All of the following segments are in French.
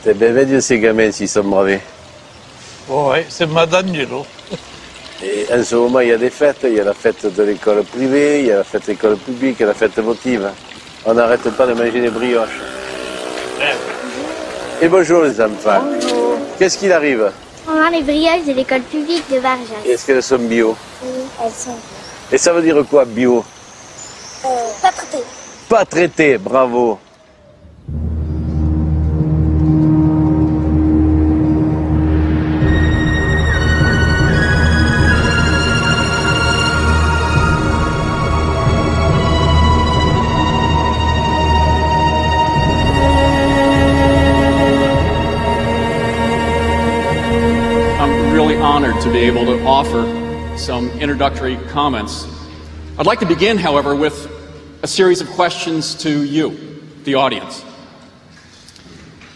T'es bien venu ces gamins s'ils sont bravés. Oh, ouais, c'est Madaniello. Et en ce moment, il y a des fêtes. Il y a la fête de l'école privée, il y a la fête de l'école publique, il y a la fête votive. On n'arrête pas de manger des brioches. Et bonjour les enfants. Bonjour. Qu'est-ce qu'il arrive? On a les brioches de l'école publique de Varjas. Est-ce qu'elles sont bio? Oui, elles sont Et ça veut dire quoi, bio? pas traitées. Pas traité, bravo. I'm really honored to be able to offer some introductory comments. I'd like to begin, however, with a series of questions to you, the audience.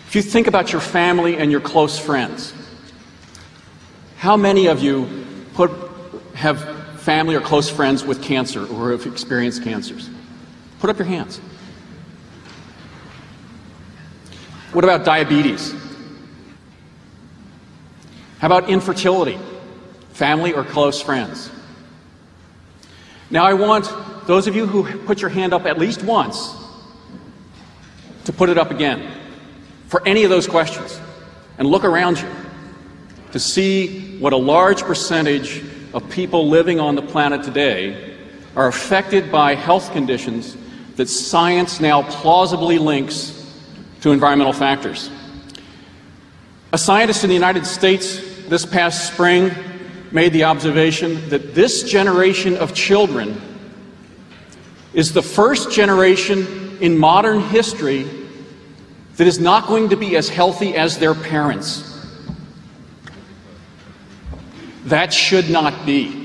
If you think about your family and your close friends, how many of you have family or close friends with cancer or have experienced cancers? Put up your hands. What about diabetes? How about infertility? Family or close friends? Now I want those of you who put your hand up at least once to put it up again for any of those questions and look around you to see what a large percentage of people living on the planet today are affected by health conditions that science now plausibly links to environmental factors. A scientist in the United States this past spring made the observation that this generation of children is the first generation in modern history that is not going to be as healthy as their parents. That should not be.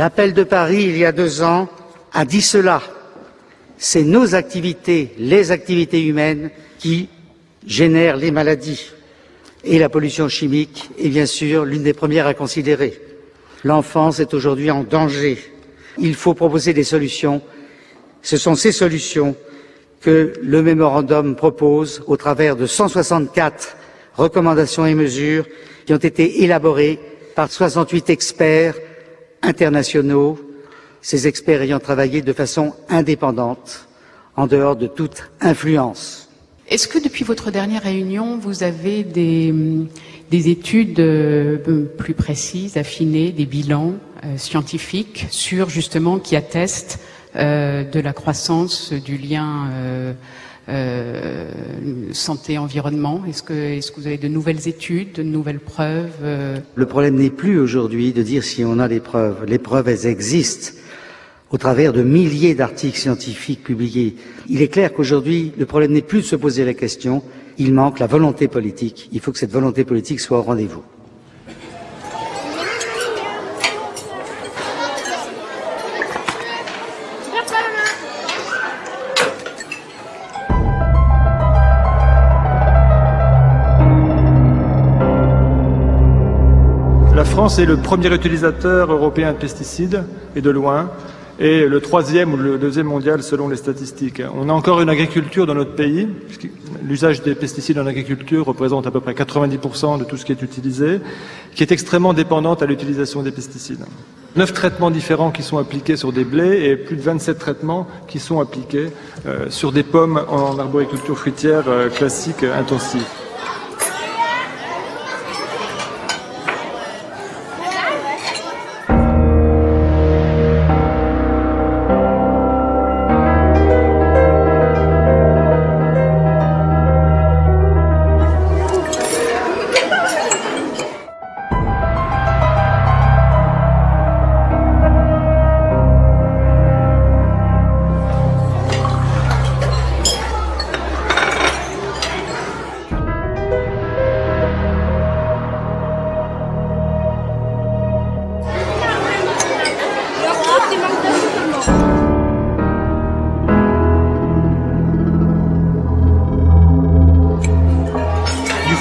L'appel de Paris, il y a 2 ans, a dit cela. C'est nos activités, les activités humaines, qui génèrent les maladies. Et la pollution chimique est bien sûr l'une des premières à considérer. L'enfance est aujourd'hui en danger. Il faut proposer des solutions. Ce sont ces solutions que le mémorandum propose au travers de 164 recommandations et mesures qui ont été élaborées par 68 experts internationaux, ces experts ayant travaillé de façon indépendante, en dehors de toute influence. Est-ce que depuis votre dernière réunion, vous avez des études plus précises, affinées, des bilans scientifiques sur justement qui attestent de la croissance du lien santé-environnement? Est-ce que vous avez de nouvelles études, de nouvelles preuves? Le problème n'est plus aujourd'hui de dire si on a des preuves. Les preuves, elles existent au travers de milliers d'articles scientifiques publiés. Il est clair qu'aujourd'hui, le problème n'est plus de se poser la question, il manque la volonté politique. Il faut que cette volonté politique soit au rendez-vous. La France est le premier utilisateur européen de pesticides, et de loin, et le troisième ou le deuxième mondial selon les statistiques. On a encore une agriculture dans notre pays, puisque l'usage des pesticides en agriculture représente à peu près 90% de tout ce qui est utilisé, qui est extrêmement dépendante à l'utilisation des pesticides. 9 traitements différents qui sont appliqués sur des blés et plus de 27 traitements qui sont appliqués sur des pommes en arboriculture fruitière classique intensive.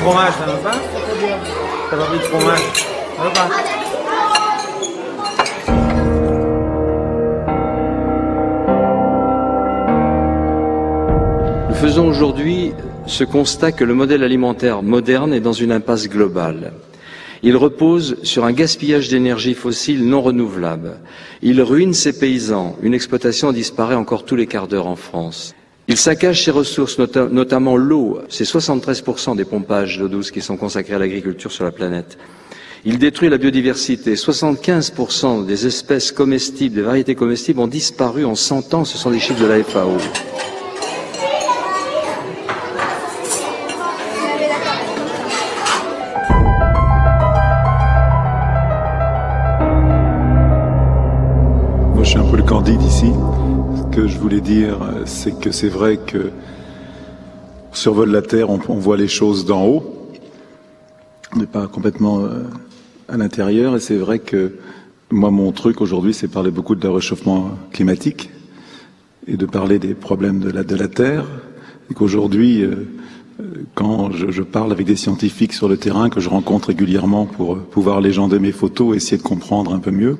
Fromage, ça va pas? Ça va vite, fromage. Ça va pas? Nous faisons aujourd'hui ce constat que le modèle alimentaire moderne est dans une impasse globale. Il repose sur un gaspillage d'énergie fossile non renouvelable. Il ruine ses paysans. Une exploitation disparaît encore tous les quarts d'heure en France. Il saccage ses ressources, notamment l'eau. C'est 73% des pompages d'eau douce qui sont consacrés à l'agriculture sur la planète. Il détruit la biodiversité. 75% des espèces comestibles, des variétés comestibles ont disparu en 100 ans. Ce sont des chiffres de la FAO. Moi, je suis un peu le Candide ici. Ce que je voulais dire, c'est que c'est vrai que on survole la Terre, on voit les choses d'en haut, on n'est pas complètement à l'intérieur, et c'est vrai que moi, mon truc aujourd'hui, c'est parler beaucoup de réchauffement climatique et de parler des problèmes de la Terre, et qu'aujourd'hui, quand je parle avec des scientifiques sur le terrain, que je rencontre régulièrement pour pouvoir légender mes photos et essayer de comprendre un peu mieux,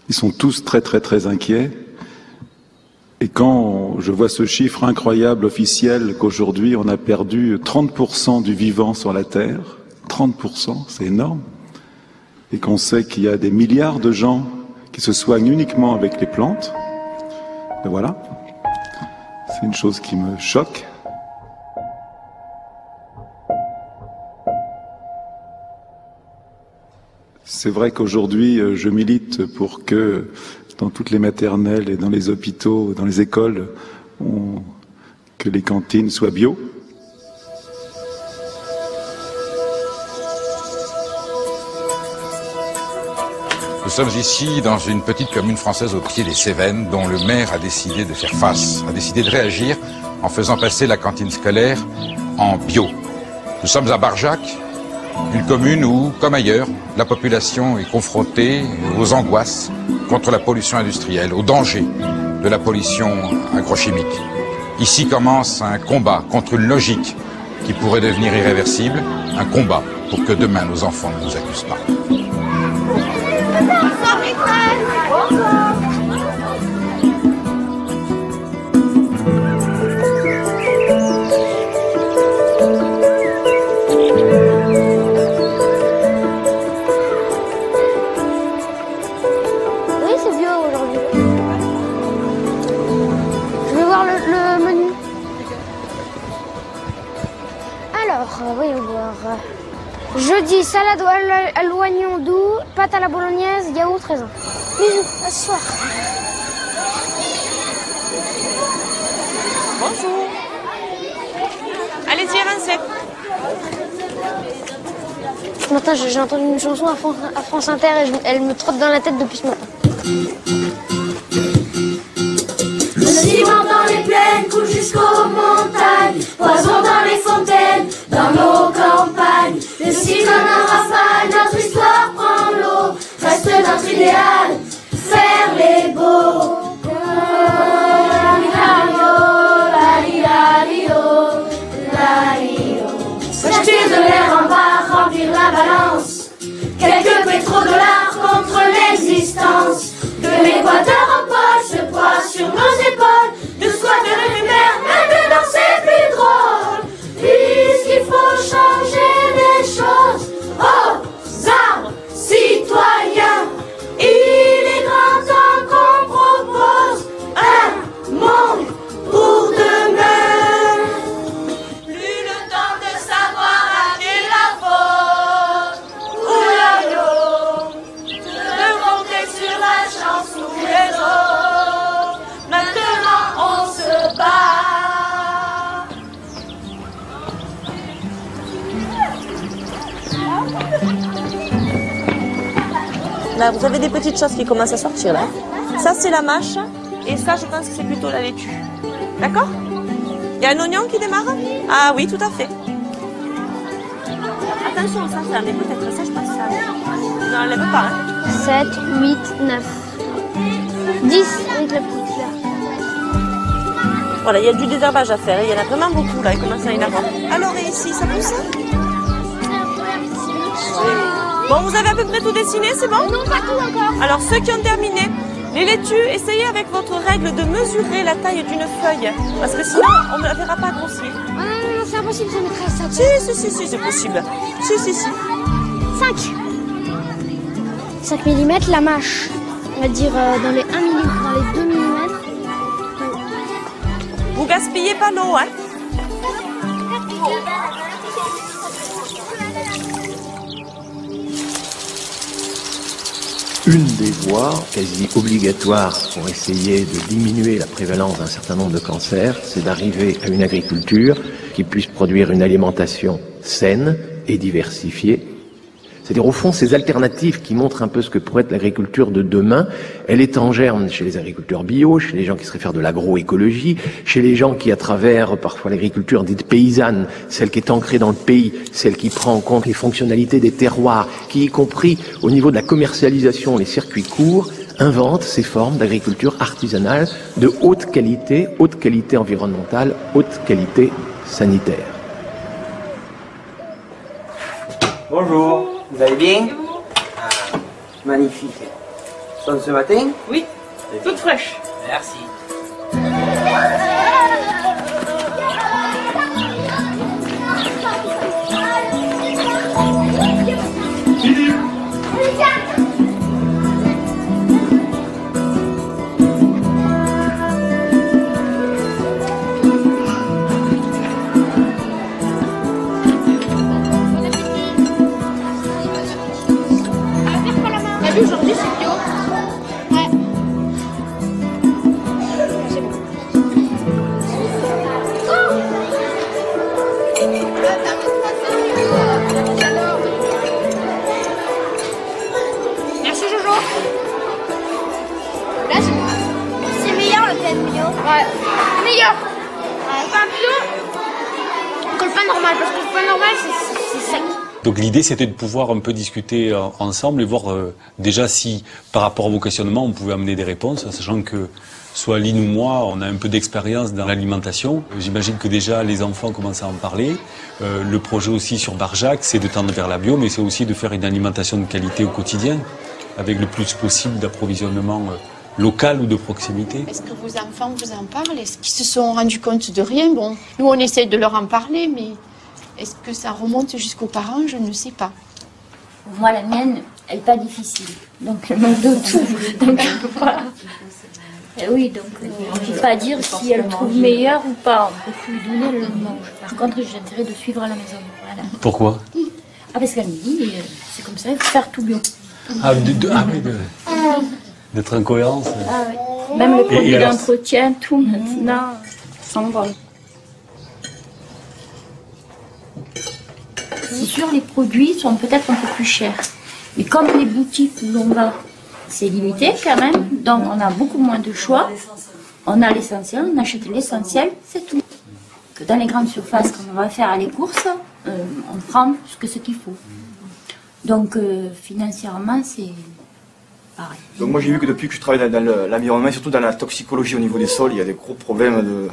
ils sont tous très très très inquiets. Et quand je vois ce chiffre incroyable officiel qu'aujourd'hui on a perdu 30% du vivant sur la Terre, 30%, c'est énorme, et qu'on sait qu'il y a des milliards de gens qui se soignent uniquement avec les plantes, ben voilà, c'est une chose qui me choque. C'est vrai qu'aujourd'hui je milite pour que dans toutes les maternelles et dans les hôpitaux, dans les écoles, que les cantines soient bio. Nous sommes ici dans une petite commune française au pied des Cévennes dont le maire a décidé de faire face, a décidé de réagir en faisant passer la cantine scolaire en bio. Nous sommes à Barjac, une commune où, comme ailleurs, la population est confrontée aux angoisses contre la pollution industrielle, aux dangers de la pollution agrochimique. Ici commence un combat contre une logique qui pourrait devenir irréversible, un combat pour que demain nos enfants ne nous accusent pas. Oui, alors... jeudi, salade à l'oignon doux, pâte à la bolognaise, yaourt, raisin. Bisous, à ce soir. Bonjour. Allez-y, avancez. Ce matin, j'ai entendu une chanson à France Inter et elle me trotte dans la tête depuis ce matin. Le ciment dans les plaines coule jusqu'aux montagnes, poison dans les fontaines, dans nos campagnes. Le ciment en rafale, notre histoire prend l'eau, reste notre idéal, faire les beaux. S'acheter de l'air en bas, remplir la balance, quelques pétrodollars contre l'existence. De l'équateur en pôle, ce poids sur nos épaules, de squatter l'éphémère, maintenant c'est plus drôle. Puisqu'il faut changer les choses, aux arbres, citoyens, il est grand temps qu'on propose un monde pour demain. Plus le temps de savoir à qui la faute ou l'aïeau, de monter sur la chance ou les autres. Maintenant on se bat. Là, vous avez des petites choses qui commencent à sortir là. Ça, c'est la mâche. Et ça, je pense que c'est plutôt la laitue. D'accord? Il y a un oignon qui démarre? Ah oui, tout à fait. Attention, ça ferme. Peut-être ça, je pense que ça. Non, elle lève pas. Hein. 7, 8, 9. 10 avec la petite fleur. Voilà, il y a du désherbage à faire. Il y en a vraiment beaucoup là. Il commence à y en avoir. Alors, et ici, ça pousse? Bon, vous avez à peu près tout dessiné, c'est bon? Non, pas tout encore. Alors, ceux qui ont terminé, les laitues, essayez avec votre règle de mesurer la taille d'une feuille. Parce que sinon, on ne la verra pas grossir. Oh non, c'est impossible, ça mettrait ça. Si, c'est possible. Si. 5. 5 mm, la mâche. On va dire dans les 1 mm, dans les 2 mm. Vous gaspillez pas l'eau, hein? Une des voies quasi obligatoires pour essayer de diminuer la prévalence d'un certain nombre de cancers, c'est d'arriver à une agriculture qui puisse produire une alimentation saine et diversifiée. C'est-à-dire, au fond, ces alternatives qui montrent un peu ce que pourrait être l'agriculture de demain, elle est en germe chez les agriculteurs bio, chez les gens qui seraient faire de l'agroécologie, chez les gens qui, à travers parfois l'agriculture dite paysanne, celle qui est ancrée dans le pays, celle qui prend en compte les fonctionnalités des terroirs, qui, y compris au niveau de la commercialisation, les circuits courts, invente ces formes d'agriculture artisanale de haute qualité environnementale, haute qualité sanitaire. Bonjour, vous allez bien? Magnifique. Sonne ce matin? Oui, toute fraîche. Merci. Aujourd'hui, c'est bio. Ouais. C'est bon. Merci Jojo. Là, c'est meilleur le pain bio. Ouais. Meilleur. Le pain bio que le pain normal, parce que le pain normal, c'est sec. Donc l'idée, c'était de pouvoir un peu discuter ensemble et voir déjà si, par rapport à vos questionnements, on pouvait amener des réponses, sachant que soit Lynn ou moi, on a un peu d'expérience dans l'alimentation. J'imagine que déjà les enfants commencent à en parler. Le projet aussi sur Barjac, c'est de tendre vers la bio, mais c'est aussi de faire une alimentation de qualité au quotidien, avec le plus possible d'approvisionnement local ou de proximité. Est-ce que vos enfants vous en parlent? Est-ce qu'ils se sont rendus compte de rien? Bon, nous on essaie de leur en parler, mais est-ce que ça remonte jusqu'aux parents? Je ne sais pas. Moi, la mienne, elle n'est pas difficile. Donc elle mange de tout. Donc voilà. Et oui, donc on ne peut pas dire si elle trouve meilleure ou pas. On peut lui donner, elle le mange. Par contre, j'ai intérêt de suivre à la maison. Voilà. Pourquoi? Ah, parce qu'elle me dit, c'est comme ça, il faut faire tout bio. Ah oui, d'être en cohérence. Ah oui. Même les produits d'entretien, tout maintenant, s'envole. C'est sûr, les produits sont peut-être un peu plus chers. Mais comme les boutiques où on va, c'est limité quand même, donc on a beaucoup moins de choix. On a l'essentiel, on achète l'essentiel, c'est tout. Que dans les grandes surfaces, quand on va faire les courses, on prend ce qu'il faut. Donc financièrement, c'est pareil. Donc moi j'ai vu que depuis que je travaille dans l'environnement, surtout dans la toxicologie au niveau des sols, il y a des gros problèmes de...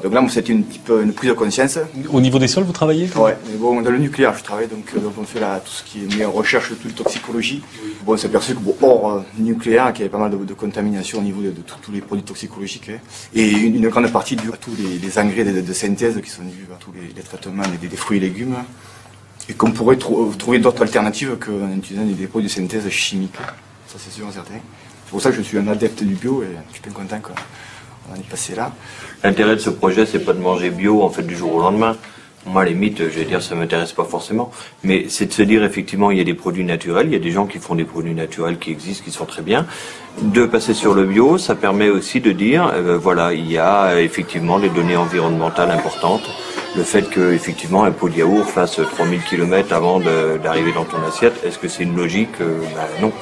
Donc là, c'était une prise de conscience. Au niveau des sols, vous travaillez? Oui, mais bon, dans le nucléaire, je travaille, donc on fait tout ce qui est mis en recherche de toute toxicologie. Bon, on s'est aperçu que hors nucléaire, qu'il y avait pas mal de contamination au niveau de tous les produits toxicologiques. Hein, et une grande partie due à tous les engrais de synthèse qui sont dus à tous les traitements des fruits et légumes. Et qu'on pourrait trouver d'autres alternatives qu'en utilisant des produits de synthèse chimiques. Ça, c'est sûr et certain. C'est pour ça que je suis un adepte du bio et je suis bien content qu'on en est passé là. L'intérêt de ce projet, c'est pas de manger bio en fait du jour au lendemain. Moi, à la limite, je vais dire, ça m'intéresse pas forcément. Mais c'est de se dire, effectivement, il y a des produits naturels, il y a des gens qui font des produits naturels qui existent, qui sont très bien. De passer sur le bio, ça permet aussi de dire, voilà, il y a effectivement des données environnementales importantes. Le fait que, effectivement, un pot de yaourt fasse 3000 km avant d'arriver dans ton assiette, est-ce que c'est une logique? Non.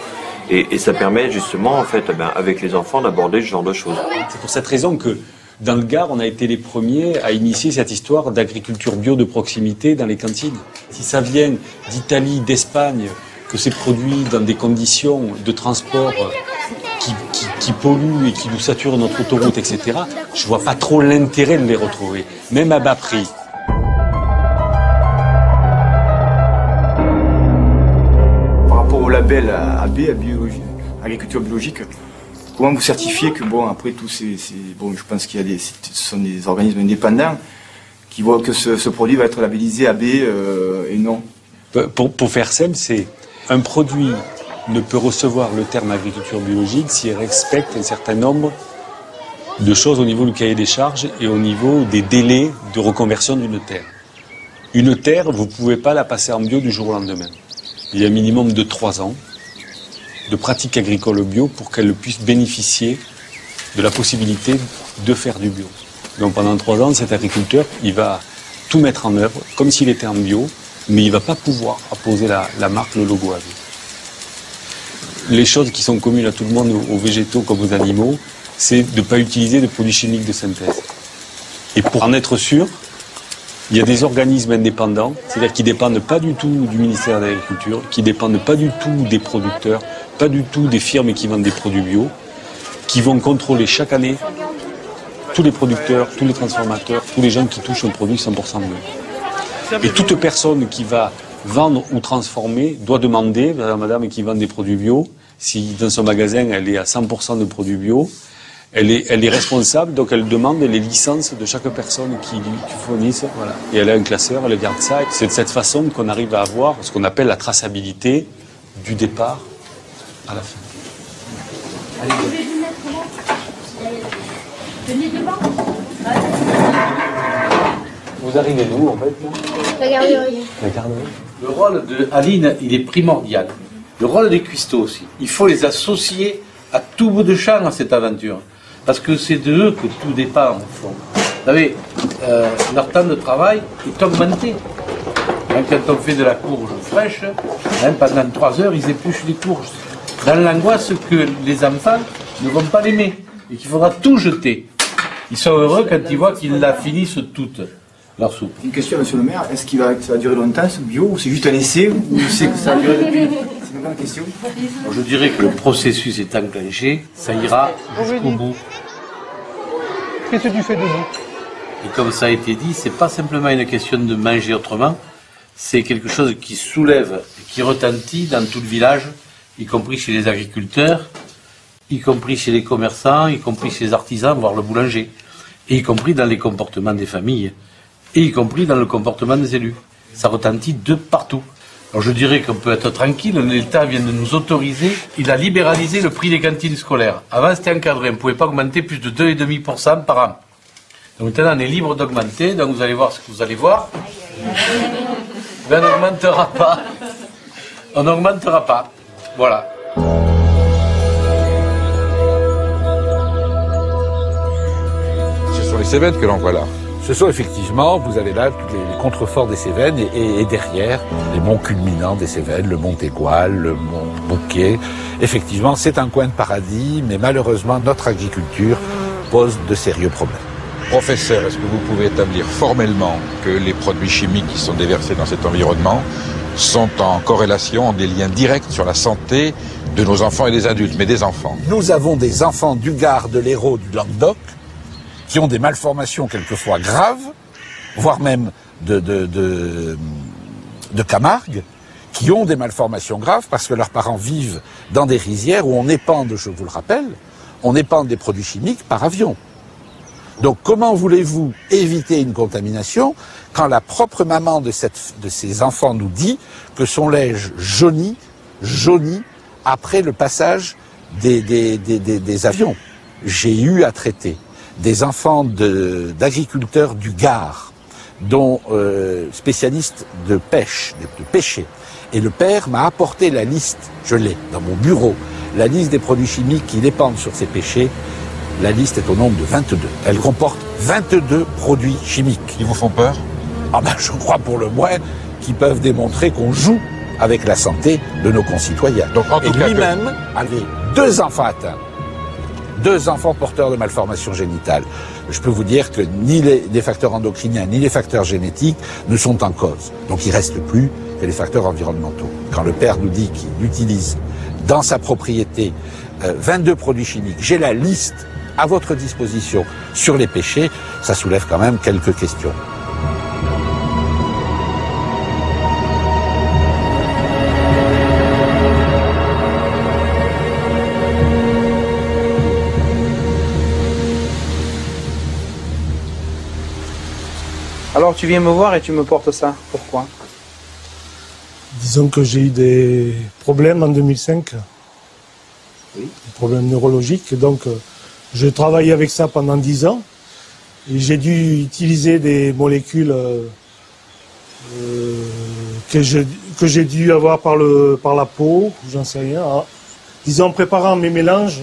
Et ça permet justement, en fait, avec les enfants, d'aborder ce genre de choses. C'est pour cette raison que, dans le Gard, on a été les premiers à initier cette histoire d'agriculture bio de proximité dans les cantines. Si ça vient d'Italie, d'Espagne, que c'est produit dans des conditions de transport qui polluent et qui nous saturent notre autoroute, etc., je vois pas trop l'intérêt de les retrouver, même à bas prix. Par rapport au label AB, agriculture biologique, comment vous certifiez que, bon, après tous bon, je pense qu'il y a ce sont des organismes indépendants qui voient que ce produit va être labellisé AB et non? Pour faire simple, c'est un produit ne peut recevoir le terme agriculture biologique s'il respecte un certain nombre de choses au niveau du cahier des charges et au niveau des délais de reconversion d'une terre. Une terre, vous ne pouvez pas la passer en bio du jour au lendemain. Il y a un minimum de 3 ans de pratique agricole bio pour qu'elle puisse bénéficier de la possibilité de faire du bio. Donc pendant 3 ans, cet agriculteur, il va tout mettre en œuvre comme s'il était en bio, mais il ne va pas pouvoir apposer la marque, le logo AB. Les choses qui sont communes à tout le monde, aux végétaux comme aux animaux, c'est de ne pas utiliser de produits chimiques de synthèse. Et pour en être sûr, il y a des organismes indépendants, c'est-à-dire qui ne dépendent pas du tout du ministère de l'Agriculture, qui ne dépendent pas du tout des producteurs, pas du tout des firmes qui vendent des produits bio, qui vont contrôler chaque année tous les producteurs, tous les transformateurs, tous les gens qui touchent un produit 100% bio. Et toute personne qui va vendre ou transformer doit demander, madame qui vend des produits bio, si dans son magasin elle est à 100% de produits bio, elle est responsable, donc elle demande les licences de chaque personne qui fournisse, voilà. Et elle a un classeur, elle garde ça. C'est de cette façon qu'on arrive à avoir ce qu'on appelle la traçabilité du départ à la fin. Vous arrivez d'où en fait? La garderie. La garderie. Le rôle de Aline, il est primordial. Le rôle des cuistots aussi. Il faut les associer à tout bout de champ à cette aventure. Parce que c'est de eux que tout dépend, au fond. Vous savez, leur temps de travail est augmenté. Hein, quand on fait de la courge fraîche, hein, pendant 3 heures, ils épluchent les courges. Dans l'angoisse que les enfants ne vont pas l'aimer et qu'il faudra tout jeter. Ils sont heureux quand ils voient qu'ils la finissent toute, leur soupe. Une question, monsieur le maire, est-ce que ça va durer longtemps ce bio ou c'est juste un essai ou c'est que ça va durer depuis? C'est une bonne question. Bon, je dirais que le processus est enclenché, ça ira jusqu'au bout. Qu'est-ce que tu fais debout? Et comme ça a été dit, c'est pas simplement une question de manger autrement, c'est quelque chose qui soulève, qui retentit dans tout le village, y compris chez les agriculteurs, y compris chez les commerçants, y compris chez les artisans, voire le boulanger, et y compris dans les comportements des familles, et y compris dans le comportement des élus. Ça retentit de partout. Alors je dirais qu'on peut être tranquille, l'État vient de nous autoriser, il a libéralisé le prix des cantines scolaires. Avant c'était encadré, on ne pouvait pas augmenter plus de 2,5% par an. Donc maintenant on est libre d'augmenter, donc vous allez voir ce que vous allez voir. Ben, on n'augmentera pas. On n'augmentera pas. Voilà. Ce sont les Cévennes que l'on voit là. Ce sont effectivement, vous avez là tous les contreforts des Cévennes et derrière les monts culminants des Cévennes, le mont Égual, le mont Bouquet. Effectivement, c'est un coin de paradis, mais malheureusement, notre agriculture pose de sérieux problèmes. Professeur, est-ce que vous pouvez établir formellement que les produits chimiques qui sont déversés dans cet environnement sont en corrélation, ont des liens directs sur la santé de nos enfants et des adultes, mais des enfants? Nous avons des enfants du Gard, de l'Hérault, du Languedoc, qui ont des malformations quelquefois graves, voire même de Camargue, qui ont des malformations graves parce que leurs parents vivent dans des rizières où on épande, je vous le rappelle, on épande des produits chimiques par avion. Donc comment voulez-vous éviter une contamination quand la propre maman de ces enfants nous dit que son lait jaunit après le passage des avions? J'ai eu à traiter des enfants d'agriculteurs du Gard, dont spécialistes de pêche, de pêcher. Et le père m'a apporté la liste, je l'ai dans mon bureau, la liste des produits chimiques qui dépendent sur ces pêchés. La liste est au nombre de 22. Elle comporte 22 produits chimiques. Ils vous font peur? Ah ben, je crois pour le moins qu'ils peuvent démontrer qu'on joue avec la santé de nos concitoyens. Donc, et lui-même avait 2 enfants atteints. 2 enfants porteurs de malformations génitales. Je peux vous dire que ni les facteurs endocriniens ni les facteurs génétiques ne sont en cause. Donc il ne reste plus que les facteurs environnementaux. Quand le père nous dit qu'il utilise dans sa propriété 22 produits chimiques, j'ai la liste à votre disposition sur les pêchés, ça soulève quand même quelques questions. Alors tu viens me voir et tu me portes ça. Pourquoi? Disons que j'ai eu des problèmes en 2005. Oui. Des problèmes neurologiques. Donc je travaillais avec ça pendant 10 ans. Et j'ai dû utiliser des molécules que j'ai dû avoir par la peau, j'en sais rien. Disons en préparant mes mélanges,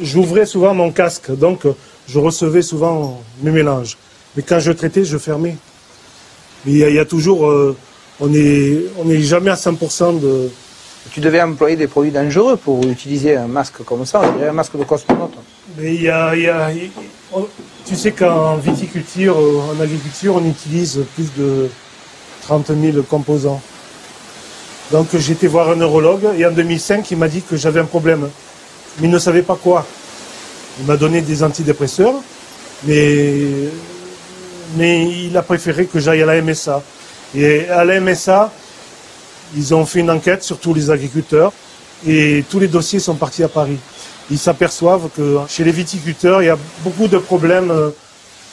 j'ouvrais souvent mon casque. Donc je recevais souvent mes mélanges. Mais quand je traitais, je fermais. Mais il y a toujours... on n'est jamais à 100% de... Tu devais employer des produits dangereux pour utiliser un masque comme ça, on dirait un masque de cosmonaute. Mais tu sais qu'en viticulture, en agriculture, on utilise plus de 30 000 composants. Donc j'ai été voir un neurologue et en 2005, il m'a dit que j'avais un problème. Mais il ne savait pas quoi. Il m'a donné des antidépresseurs, mais il a préféré que j'aille à la MSA. Et à la MSA, ils ont fait une enquête sur tous les agriculteurs et tous les dossiers sont partis à Paris. Ils s'aperçoivent que chez les viticulteurs, il y a beaucoup de problèmes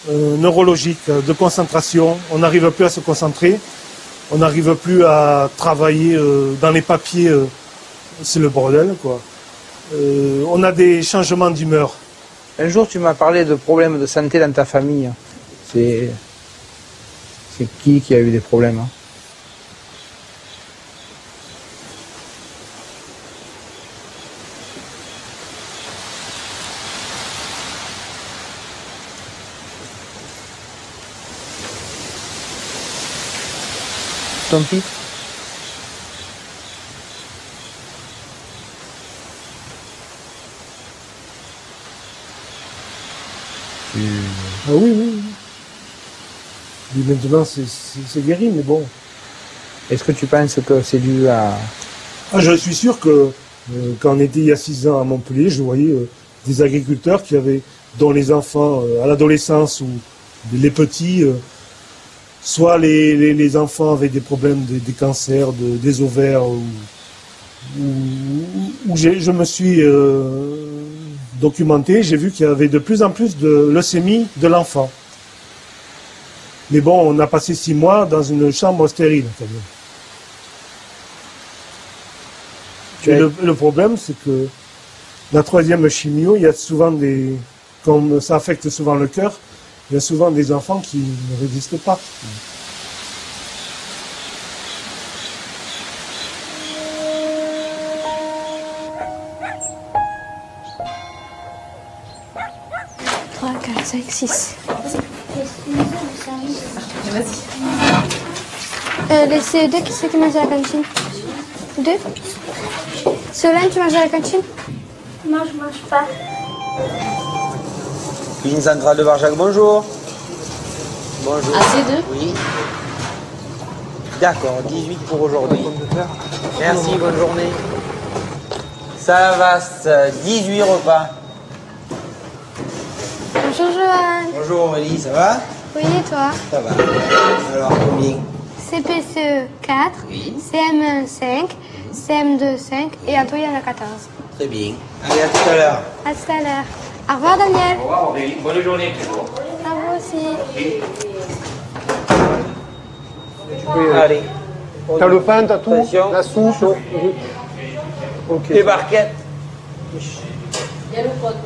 neurologiques, de concentration. On n'arrive plus à se concentrer, on n'arrive plus à travailler dans les papiers. C'est le bordel, quoi. On a des changements d'humeur. Un jour, tu m'as parlé de problèmes de santé dans ta famille. C'est qui a eu des problèmes? Ton fils? Ah oui. Et maintenant, c'est guéri, mais bon. Est-ce que tu penses que c'est dû à... Ah, je suis sûr que quand on était il y a 6 ans à Montpellier, je voyais des agriculteurs dont les enfants à l'adolescence ou les petits, soit les enfants avaient des problèmes, des cancers, des ovaires, où je me suis documenté, j'ai vu qu'il y avait de plus en plus de leucémie de l'enfant. Mais bon, on a passé 6 mois dans une chambre stérile, quand même. Et le problème, c'est que la 3e chimio, il y a souvent comme ça affecte souvent le cœur, il y a souvent des enfants qui ne résistent pas. Trois, 4, 5, 6. Les CE2, qui c'est qui mange à la cantine? 2. Solène, tu manges à la cantine? Non, je mange pas. Cuisine centrale de Barjac, bonjour. Bonjour. AC2? Oui. D'accord, 18 pour aujourd'hui. Merci, bonne journée. Salavas, 18 repas. Bonjour Joanne. Bonjour Aurélie, ça va? Oui, et toi? Ça va. Alors, combien? CPCE 4, CM1 5, CM2 5 et en tout il y en a 14. Très bien. Allez, à tout à l'heure. À tout à l'heure. Au revoir Daniel. Au revoir Aurélie, bonne journée. À vous aussi. Allez. T'as le pain, t'as tout? Attention. La soupe? Ok. Les barquettes. Il y a le pot.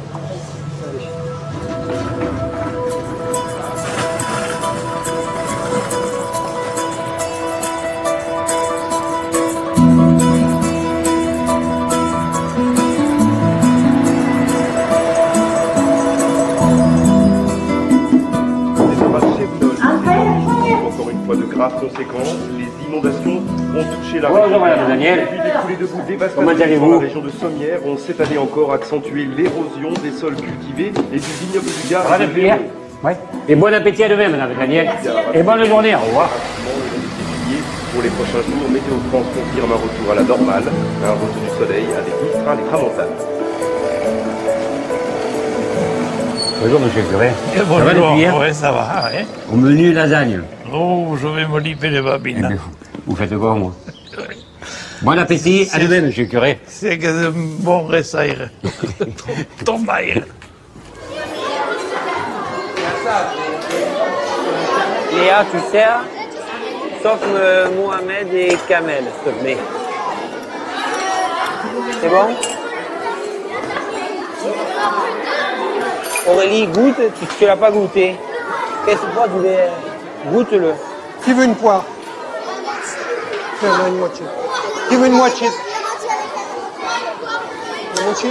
Encore une fois de graves conséquences, les inondations ont touché la Bonjour, région. madame Daniel. Et puis des coulées de boue dévastatrices Comment allez-vous? dans la région de Sommières ont cette année encore accentué l'érosion des sols cultivés et du vignoble du Gard. Ça va depuis hier? Oui. Et bon appétit à demain, madame Daniel. Et bonne journée, au revoir. Pour les prochains jours, Météo France confirme un retour à la normale, un retour du soleil avec Mistral et Tramontane. Bonjour, monsieur le curé. Ça va depuis hier? Oui, ça va. Ouais. Au menu lasagne. Oh, je vais m'oliver les babines. Eh bien, vous faites quoi, moi? Bon appétit, à demain, monsieur le curé. C'est que de bon ressaire. Tombaille. Léa, tu sers? Sauf Mohamed et Kamel, s'il te plaît. C'est bon? Aurélie, goûte, tu l'as pas goûté. Qu'est-ce que toi tu veux? Goûte-le. Qui veut une poire? Tiens, une moitié. Qui veut une moitié? Une moitié?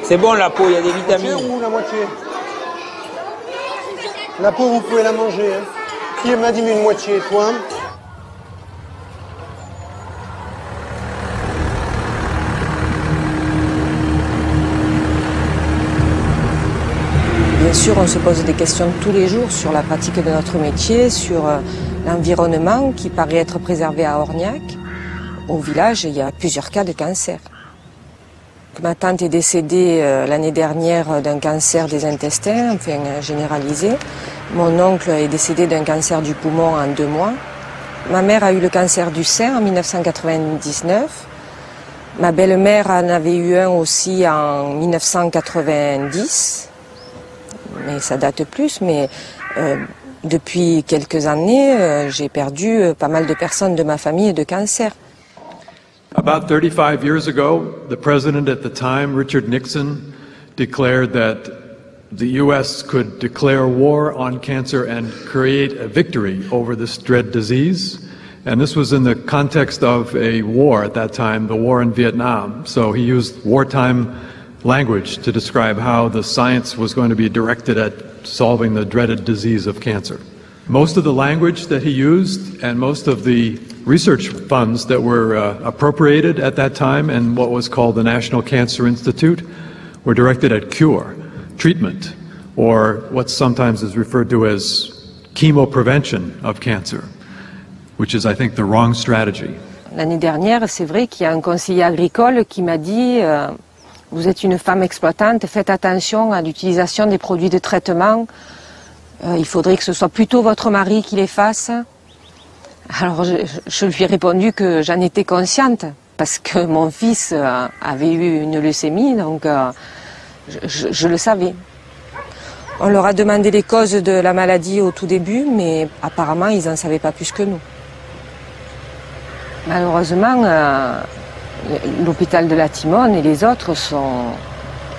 C'est bon la peau, il y a des vitamines. La moitié ou la moitié? La peau, vous pouvez la manger. Hein. Qui m'a dit une moitié? Toi? Bien sûr, on se pose des questions tous les jours sur la pratique de notre métier, sur l'environnement qui paraît être préservé à Orniac. Au village, il y a plusieurs cas de cancer. Ma tante est décédée l'année dernière d'un cancer des intestins, enfin généralisé. Mon oncle est décédé d'un cancer du poumon en 2 mois. Ma mère a eu le cancer du sein en 1999. Ma belle-mère en avait eu un aussi en 1990. Mais ça date plus, mais depuis quelques années, j'ai perdu pas mal de personnes de ma famille de cancer. About 35 years ago, the president at the time, Richard Nixon, declared that the U.S. could declare war on cancer and create a victory over this dread disease. And this was in the context of a war at that time, the war in Vietnam. So he used wartime language to describe how the science was going to be directed at solving the dreaded disease of cancer. Most of the language that he used and most of the research funds that were appropriated at that time and what was called the National Cancer Institute were directed at cure, treatment, or what sometimes is referred to as chemoprevention of cancer, which is, I think, the wrong strategy. L'année dernière, c'est vrai qu'il y a un conseiller agricole qui m'a dit vous êtes une femme exploitante, faites attention à l'utilisation des produits de traitement. Il faudrait que ce soit plutôt votre mari qui les fasse. Alors je lui ai répondu que j'en étais consciente parce que mon fils avait eu une leucémie, donc je le savais. On leur a demandé les causes de la maladie au tout début, mais apparemment, ils n'en savaient pas plus que nous. Malheureusement, l'hôpital de la Timone et les autres sont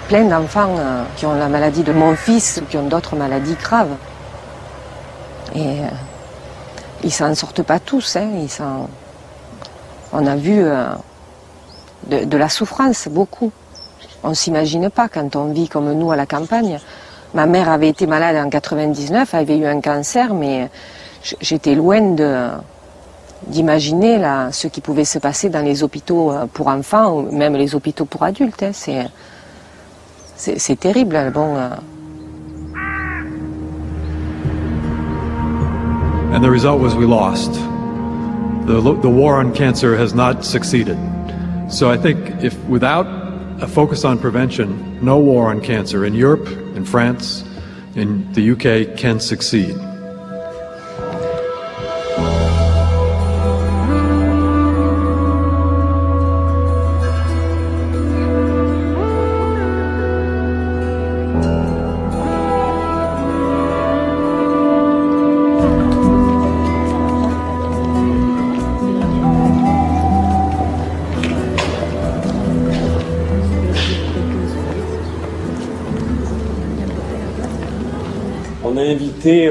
pleins d'enfants qui ont la maladie de mon fils, qui ont d'autres maladies graves. Et ils s'en sortent pas tous. Hein. On a vu de la souffrance, beaucoup. On ne s'imagine pas quand on vit comme nous à la campagne. Ma mère avait été malade en 99, elle avait eu un cancer, mais j'étais loin d'imaginer ce qui pouvait se passer dans les hôpitaux pour enfants, ou même les hôpitaux pour adultes. Hein. C'est terrible. Bon, And the result was we lost. The war on cancer has not succeeded. So I think if without a focus on prevention, no war on cancer in Europe, in France, in the UK can succeed.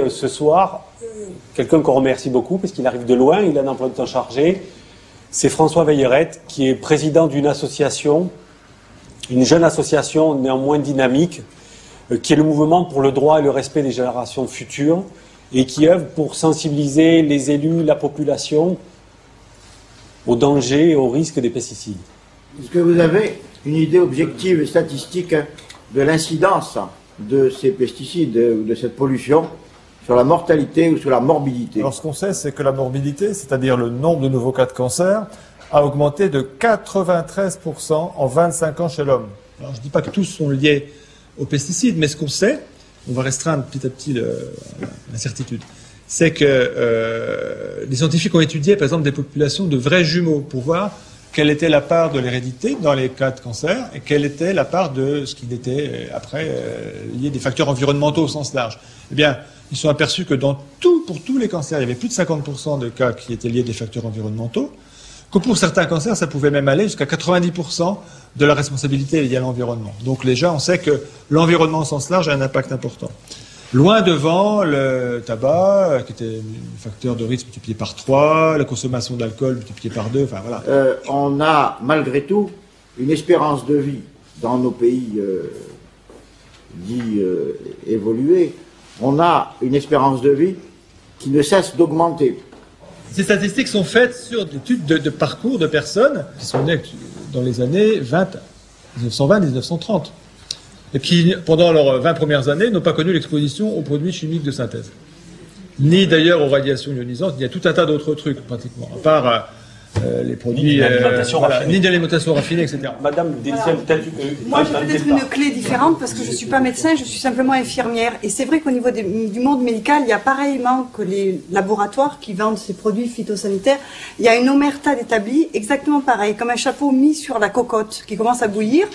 Ce soir, quelqu'un qu'on remercie beaucoup parce qu'il arrive de loin, il a un emploi de temps chargé. C'est François Veillerette qui est président d'une association, une jeune association néanmoins dynamique, qui est le mouvement pour le droit et le respect des générations futures et qui œuvre pour sensibiliser les élus, la population aux dangers et aux risques des pesticides. Est-ce que vous avez une idée objective et statistique de l'incidence de ces pesticides ou de cette pollution sur la mortalité ou sur la morbidité? Alors ce qu'on sait, c'est que la morbidité, c'est-à-dire le nombre de nouveaux cas de cancer, a augmenté de 93% en 25 ans chez l'homme. Alors je ne dis pas que tous sont liés aux pesticides, mais ce qu'on sait, on va restreindre petit à petit l'incertitude, c'est que les scientifiques ont étudié par exemple des populations de vrais jumeaux pour voir quelle était la part de l'hérédité dans les cas de cancer et quelle était la part de ce qui était après lié des facteurs environnementaux au sens large. Eh bien, ils sont aperçus que pour tous les cancers, il y avait plus de 50% de cas qui étaient liés à des facteurs environnementaux, que pour certains cancers, ça pouvait même aller jusqu'à 90% de la responsabilité liée à l'environnement. Donc déjà, on sait que l'environnement au sens large a un impact important. Loin devant, le tabac, qui était un facteur de risque multiplié par 3, la consommation d'alcool multipliée par 2, enfin voilà. On a, malgré tout, une espérance de vie dans nos pays dits évolués. On a une espérance de vie qui ne cesse d'augmenter. Ces statistiques sont faites sur des études de parcours de personnes qui sont nées dans les années 1920-1930. Et qui, pendant leurs 20 premières années, n'ont pas connu l'exposition aux produits chimiques de synthèse. Ni d'ailleurs aux radiations ionisantes, il y a tout un tas d'autres trucs, pratiquement, à part les produits... Ni de l'alimentation raffinée, etc. Madame Delcia, peut-être... Moi, j'ai peut-être une clé différente, parce que je ne suis pas médecin, je suis simplement infirmière. Et c'est vrai qu'au niveau du monde médical, il y a pareillement que les laboratoires qui vendent ces produits phytosanitaires, il y a une omerta d'établis exactement pareil, comme un chapeau mis sur la cocotte qui commence à bouillir.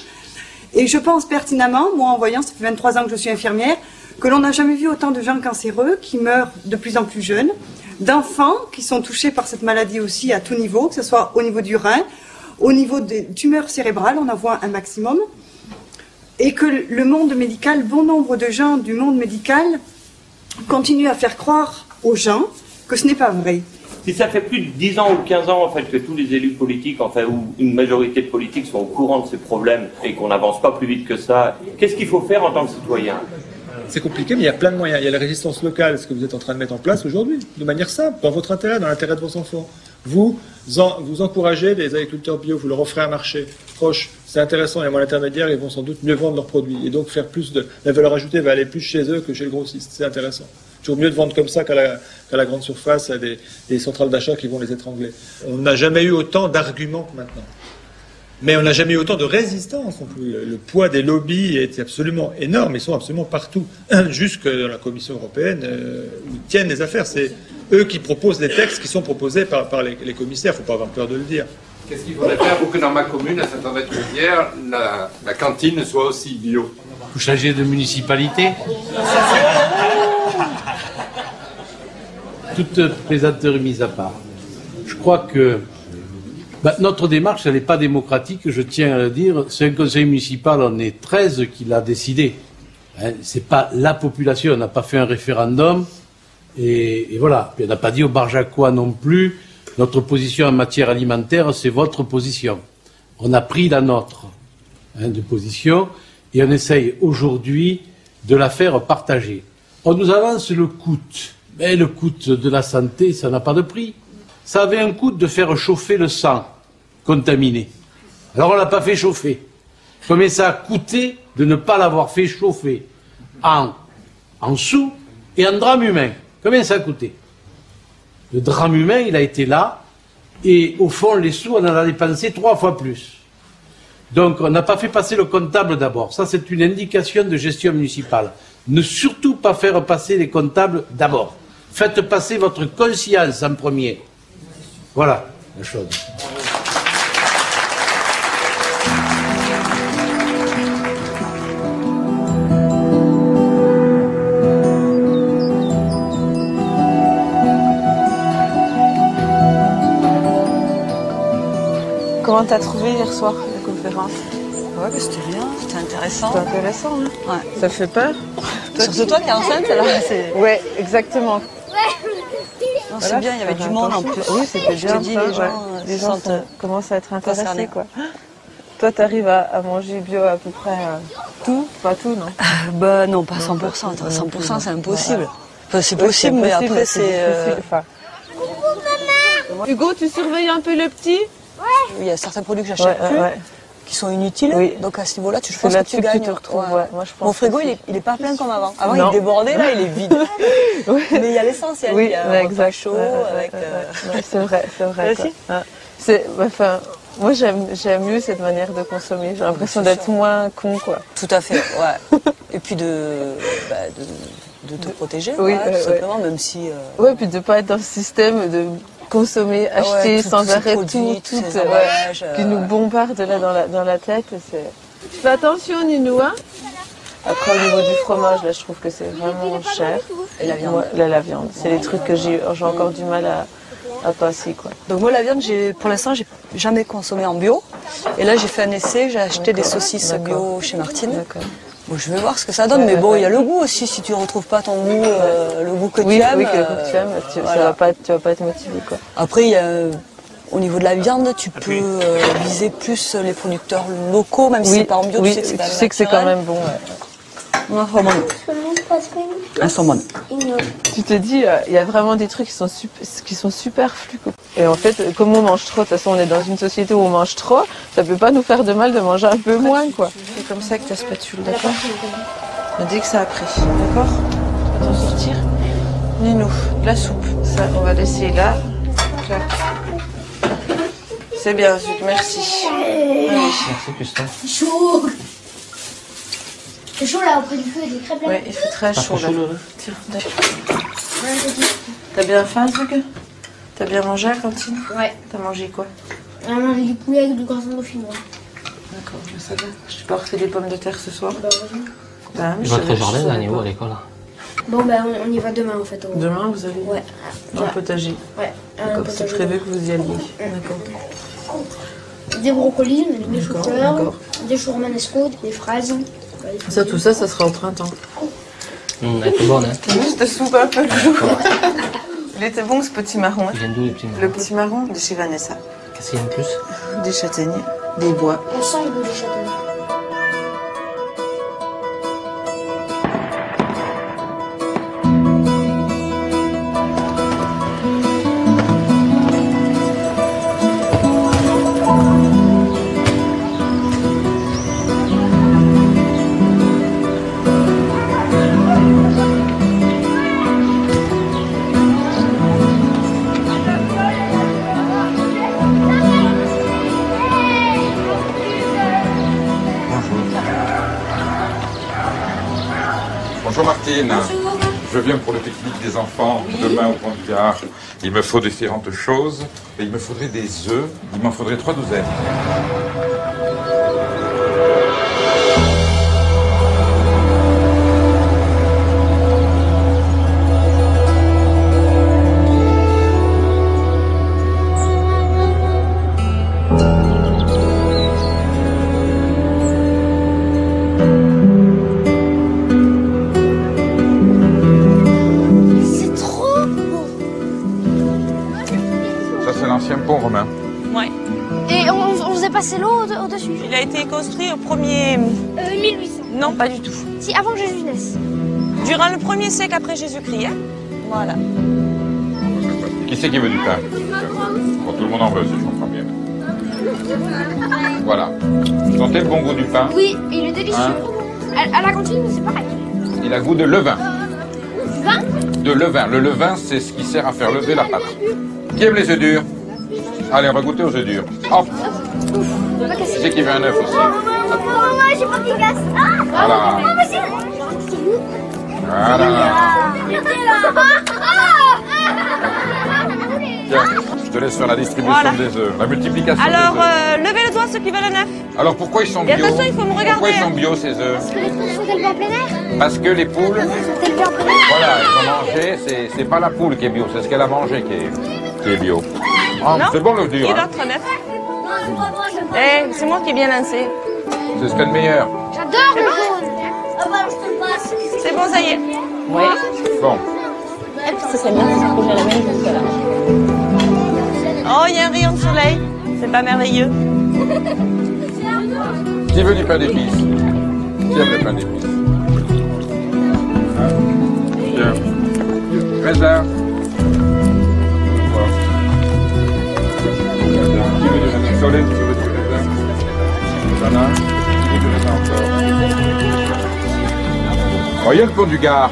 Et je pense pertinemment, moi en voyant, ça fait 23 ans que je suis infirmière, que l'on n'a jamais vu autant de gens cancéreux qui meurent de plus en plus jeunes, d'enfants qui sont touchés par cette maladie aussi à tout niveau, que ce soit au niveau du rein, au niveau des tumeurs cérébrales, on en voit un maximum, et que le monde médical, bon nombre de gens du monde médical continuent à faire croire aux gens que ce n'est pas vrai. Si ça fait plus de 10 ans ou 15 ans en fait, que tous les élus politiques, enfin, ou une majorité de politiques sont au courant de ces problèmes et qu'on n'avance pas plus vite que ça, qu'est-ce qu'il faut faire en tant que citoyen? C'est compliqué, mais il y a plein de moyens. Il y a la résistance locale, ce que vous êtes en train de mettre en place aujourd'hui, de manière simple, dans votre intérêt, dans l'intérêt de vos enfants. Vous encouragez les agriculteurs bio, vous leur offrez un marché proche, c'est intéressant, il y a moins d'intermédiaires, ils vont sans doute mieux vendre leurs produits. Et donc faire plus de... La valeur ajoutée va aller plus chez eux que chez le grossiste, c'est intéressant. Toujours mieux de vendre comme ça qu'à la grande surface, à des centrales d'achat qui vont les étrangler. On n'a jamais eu autant d'arguments que maintenant. Mais on n'a jamais eu autant de résistance non plus. Le poids des lobbies est absolument énorme, ils sont absolument partout. Jusque dans la Commission européenne, où tiennent les affaires. C'est eux qui proposent les textes qui sont proposés par les commissaires, il ne faut pas avoir peur de le dire. Qu'est-ce qu'il faudrait faire pour que dans ma commune, à Saint-André-de-Chaudière, la cantine soit aussi bio? Vous changez de municipalité? Toute plaisanterie mise à part. Je crois que notre démarche, elle n'est pas démocratique, je tiens à le dire. C'est un conseil municipal, on est 13 qui l'a décidé. Hein, c'est pas la population, on n'a pas fait un référendum. Et voilà. Puis on n'a pas dit aux Barjacois non plus, notre position en matière alimentaire, c'est votre position. On a pris la nôtre de position et on essaye aujourd'hui de la faire partager. On nous avance le coût. Mais le coût de la santé, ça n'a pas de prix. Ça avait un coût de faire chauffer le sang contaminé. Alors on ne l'a pas fait chauffer. Combien ça a coûté de ne pas l'avoir fait chauffer en sous et en drame humain? Combien ça a coûté? Le drame humain, il a été là, et au fond, les sous, on en a dépensé 3 fois plus. Donc, on n'a pas fait passer le comptable d'abord. Ça, c'est une indication de gestion municipale. Ne surtout pas faire passer les comptables d'abord. Faites passer votre conscience en premier. Voilà la chose. Comment t'as trouvé hier soir la conférence? Ouais, bah, c'était bien, c'était intéressant. C'était intéressant, hein. Ouais. Ça fait peur? Surtout toi qui es enceinte, alors c'est... Ouais, exactement. Non, c'est bien, il y avait du monde en plus. Oui, c'était bien. Je te dis, les gens commencent à être intéressés, concernés. quoi. Toi, t'arrives à manger bio à peu près tout? Pas tout, non? Bah non, pas 100%. 100%, c'est impossible. Enfin, c'est possible, mais après, c'est... Hugo, tu surveilles un peu le petit? Il y a certains produits que j'achète plus, qui sont inutiles. Oui. Donc à ce niveau-là, je pense que tu gagnes. Tu te retrouves, Moi, je pense. Mon frigo, il est pas plein comme avant. Avant, il débordait, là, il est vide. Mais il y a l'essentiel. Oui, il y a un repas chaud avec... C'est vrai, c'est vrai. Enfin, moi, j'aime mieux cette manière de consommer. J'ai l'impression d'être moins con, quoi. Tout à fait, ouais. Et puis de te protéger, tout simplement, même si... Ouais, puis de pas être dans ce système de consommer, acheter sans arrêt tout, qui nous bombarde là dans la tête. Fais attention, Ninou, hein. Après, au niveau du fromage, là, je trouve que c'est vraiment cher. Et la viande. Moi, la viande. C'est les trucs que j'ai encore du mal à passer, quoi. Donc moi, la viande, pour l'instant, j'ai jamais consommé en bio. Et là, j'ai fait un essai, j'ai acheté des saucisses bio chez Martine. D'accord. Bon, je vais voir ce que ça donne, mais bon, il y a le goût aussi. Si tu ne retrouves pas ton goût, le goût que tu aimes. Oui, que tu aimes, tu vas pas être motivé, quoi. Après, au niveau de la viande, tu peux viser plus les producteurs locaux, même si c'est pas en bio, tu sais que c'est quand même bon. Un saumon. Tu te dis, il y a vraiment des trucs qui sont superflus. Et en fait, comme on mange trop, de toute façon, on est dans une société où on mange trop, ça peut pas nous faire de mal de manger un peu moins, quoi. C'est comme ça que ta spatule, d'accord? Dès que ça a pris, d'accord? Tu vas t'en sortir. Ninou, de la soupe. Ça, on va laisser là. C'est bien, Zuc, merci. Merci, Christophe. Chaud. C'est chaud là auprès du feu, des crêpes là. Ouais, il fait très chaud là. Tiens, t'as bien faim, Zuc? T'as bien mangé à la cantine? Ouais. T'as mangé quoi? On a mangé du poulet avec du croissant dauphinois. D'accord, ça va. Je t'ai pas refait des pommes de terre ce soir? Votre jardin, là, niveau à l'école. Bon, ben on y va demain en fait. Demain, vous allez? Ouais. Dans le potager? Ouais. D'accord, c'est prévu que vous y alliez. D'accord. Des brocolis, des choux-fleurs, des choux romanesco, des fraises. Ça, tout ça, ça sera au printemps. Elle était bonne, hein. Juste soupe un peu le jour. Il était bon ce petit marron. Hein. Il vient d'où les petits marrons? Le petit marron de chez Vanessa. Qu'est-ce qu'il y a de plus? Des châtaignes, des bois. On sent le goût des châtaignes. Bonjour Martine. Bonjour. Je viens pour le pique-nique des enfants demain au Pont du Gard. Il me faut différentes choses. Et il me faudrait des œufs. Il m'en faudrait 3 douzaines. passé l'eau au-dessus. Il a été construit au premier... 1800. Non, pas du tout. Si, avant que Jésus naisse. Durant le 1er siècle après Jésus-Christ. Hein. Voilà. Qui c'est qui veut du pain? Bon, tout le monde en veut, si je comprends bien. Voilà. Vous sentez le bon goût du pain? Oui, il est délicieux. Hein? À la cantine, c'est pareil. Il a goût de levain. Vin? De levain. Le levain, c'est ce qui sert à faire lever la pâte. Qui aime les œufs durs? Allez, on va goûter aux œufs durs. Hop! Qui c'est qui veut un œuf aussi? Moi, j'ai pas de glace. Voilà. Voilà. Tiens, je te laisse faire la distribution Voilà. des œufs, la multiplication Alors, des œufs. levez le doigt ceux qui veulent un œuf. Alors pourquoi ils sont Et bio? attention, il faut me regarder. Pourquoi ils sont bio ces œufs? Parce que les poules sont élevées en plein air. Parce que les poules, Sont élevées en plein air. voilà, elles ont mangé, c'est pas la poule qui est bio, c'est ce qu'elle a mangé qui est bio. Ah, Non. c'est bon l'œuf dur, Qui hein. d'autre un œuf? Eh, c'est moi qui ai bien lancé. C'est ce qu'il y a de meilleur. J'adore le jaune. C'est bon, ça y est. Oui. Bon. Ça serait bien que j'ai la même que là. Oh, il y a un rayon de soleil. C'est pas merveilleux. Qui veut du pain d'épices? Qui aime le pain d'épices? Hein? Tiens. Raisin. Voilà. Qui veut du raisin? Solène, tu veux du raisin? Sana, qui veut du raisin encore? Voyez le pont du Gard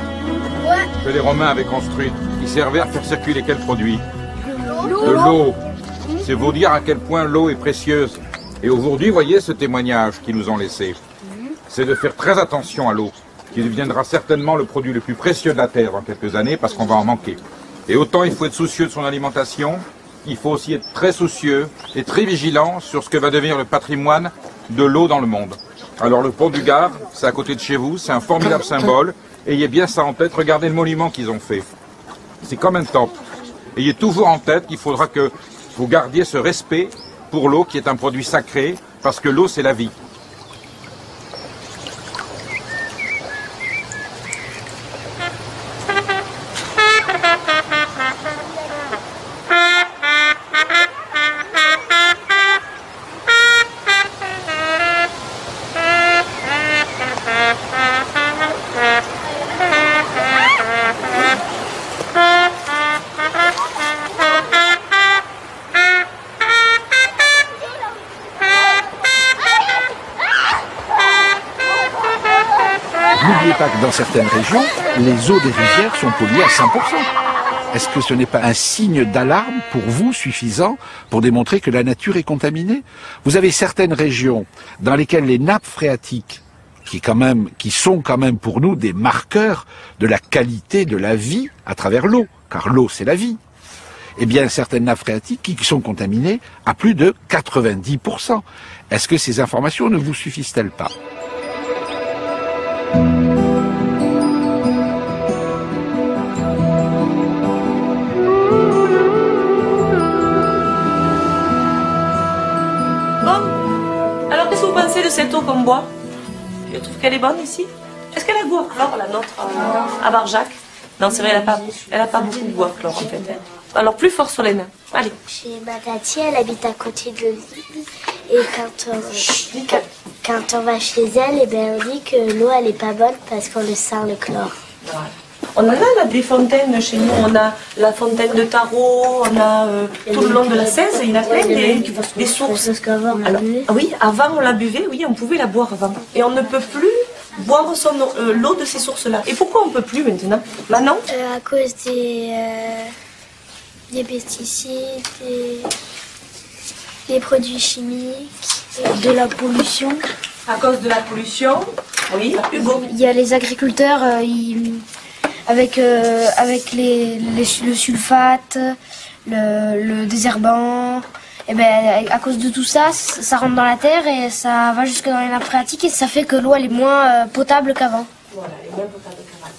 que les Romains avaient construit. Il servait à faire circuler quel produit? De l'eau. C'est vous dire à quel point l'eau est précieuse. Et aujourd'hui, voyez ce témoignage qu'ils nous ont laissé. C'est de faire très attention à l'eau, qui deviendra certainement le produit le plus précieux de la Terre dans quelques années, parce qu'on va en manquer. Et autant il faut être soucieux de son alimentation, il faut aussi être très soucieux et très vigilant sur ce que va devenir le patrimoine de l'eau dans le monde. Alors le pont du Gard, c'est à côté de chez vous, c'est un formidable symbole. Ayez bien ça en tête, regardez le monument qu'ils ont fait. C'est comme un temple. Ayez toujours en tête qu'il faudra que vous gardiez ce respect pour l'eau qui est un produit sacré, parce que l'eau c'est la vie. N'oubliez pas que dans certaines régions, les eaux des rivières sont polluées à 100%. Est-ce que ce n'est pas un signe d'alarme pour vous suffisant pour démontrer que la nature est contaminée? Vous avez certaines régions dans lesquelles les nappes phréatiques, qui sont quand même pour nous des marqueurs de la qualité de la vie à travers l'eau, car l'eau c'est la vie, eh bien certaines nappes phréatiques qui sont contaminées à plus de 90%. Est-ce que ces informations ne vous suffisent-elles pas? Bon, alors qu'est-ce que vous pensez de cette eau qu'on boit? Je trouve qu'elle est bonne ici. Est-ce qu'elle a goût à chlore, la nôtre, à Barjac? Non, c'est vrai, elle a pas beaucoup de goût à chlore en fait. Alors plus fort sur les nains. Allez. Chez ma tati, elle habite à côté de l'île. Et quand on va chez elle, eh ben, on dit que l'eau elle est pas bonne parce qu'on le sent le chlore. Voilà. On en a là, des fontaines chez nous, on a la fontaine de Tarot, on a tout le long de la Cèze, il y en a plein des sources. Parce qu'avant on la buvait. Oui, avant on la buvait, oui, on pouvait la boire avant. Et on ne peut plus boire l'eau de ces sources-là. Et pourquoi on ne peut plus maintenant? Maintenant À cause des pesticides, des produits chimiques, de la pollution. À cause de la pollution, oui, Hugo. Il y a les agriculteurs, avec le sulfate, le désherbant, et ben, à cause de tout ça, ça rentre dans la terre et ça va jusque dans les nappes phréatiques et ça fait que l'eau elle est moins potable qu'avant. Voilà, elle est moins potable qu'avant.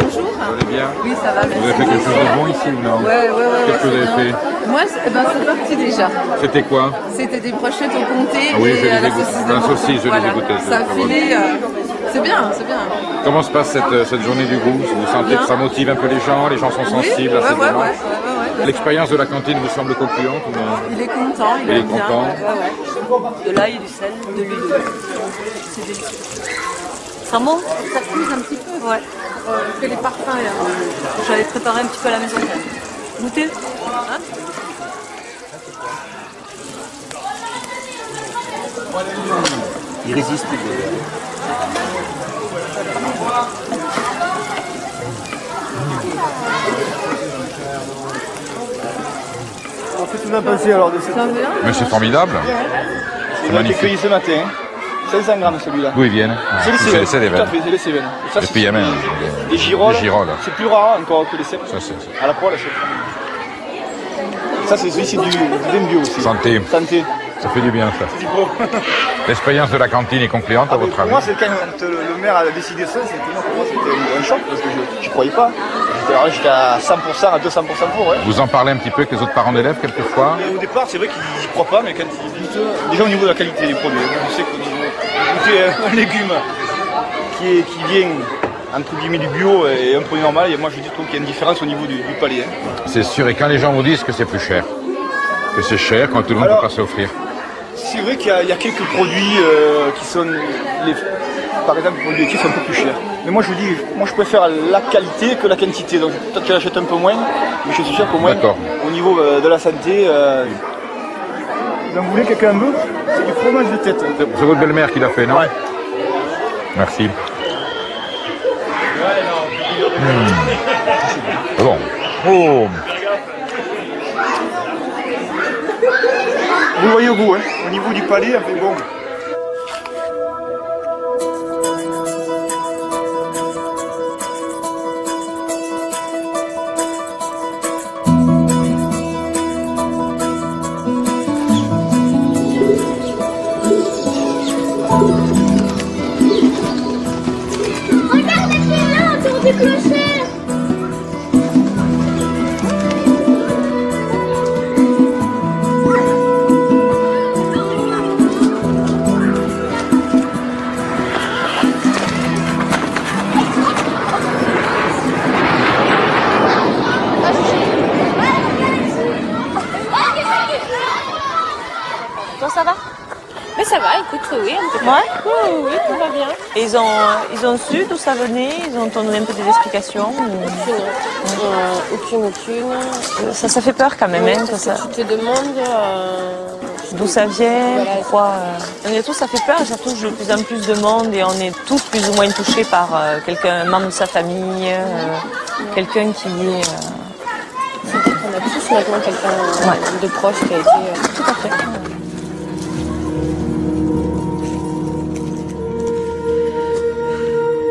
Vous allez bien? Oui, ça va, Vous avez fait quelque chose de bon ici ou non? Ouais. Qu'est-ce que vous avez fait? Moi, c'est parti déjà. C'était quoi? C'était des brochettes au comté Ah oui, je et à les la ai goûtées. saucisse de La Bordeaux. saucisse, je les ai goûtées. Ça a filé. C'est bien, c'est bien. Comment se passe cette journée du goût? Vous sentez que ça motive un peu les gens sont sensibles à cette démarche? Ouais. L'expérience de la cantine vous semble concluante ou non? Il est content, Il est content. De l'ail, du sel, de l'huile. C'est délicieux. Ça monte? Ça fuse un petit peu. Ouais. Que les parfums. J'avais préparé un petit peu à la maison. Goûtez. Hein? Irrésistible. Qu'est-ce que tu en as pensé alors de cette... Mais c'est formidable. C'est magnifique. Cueilli ce matin. 500 grammes celui-là. D'où ils viennent? C'est les Cévennes. C'est les Tout à fait, c'est les Cévennes. Ça, Et puis il y a même des girolles. des girolles. C'est plus rare encore que les cèpes. Ça, c'est... À la poêle, c'est... Ça, c'est celui-ci du vin bio aussi. Santé. Santé. Ça fait du bien, ça. L'expérience de la cantine est concluante, à votre Pour avis? moi, c'est quand le maire a décidé ça, pour moi, c'était un choc parce que je ne croyais pas. J'étais à 100%, à 200% pour. Ouais. Vous en parlez un petit peu avec les autres parents d'élèves, quelquefois? Au départ, c'est vrai qu'ils n'y croient pas, mais quand ils goûtent, déjà au niveau de la qualité des produits, je sais que goûter un légume qui vient entre guillemets du bio et un produit normal, et moi je trouve qu'il y a une différence au niveau du palais. C'est sûr, et quand les gens vous disent que c'est plus cher, que c'est cher quand tout le monde ne peut pas s'offrir. C'est vrai qu'il y a quelques produits qui sont, par exemple, les produits laitiers sont un peu plus chers. Mais moi je vous dis, moi je préfère la qualité que la quantité. Donc peut-être que j'achète un peu moins, mais je suis sûr qu'au moins, au niveau de la santé, vous en voulez quelqu'un veut? C'est du fromage de tête. C'est votre belle-mère qui l'a fait, non? Ouais. Merci. Bon. Oh. Vous voyez au goût, hein, au niveau du palais, fait bon. Regardez là autour du clocher. Toi, ça va? Mais ça va, écoute, oui, un peu. Ouais? Oui, tout va bien. Et ils ont su d'où ça venait? Ils ont donné un peu des explications? Aucune. Ça fait peur quand même, hein, que ça... Tu te demandes d'où ça vient, pourquoi... Et tout, ça fait peur et ça touche de plus en plus de monde et on est tous plus ou moins touchés par un membre de sa famille, quelqu'un qui est... On a tous maintenant quelqu'un de proche qui a été... Tout à fait.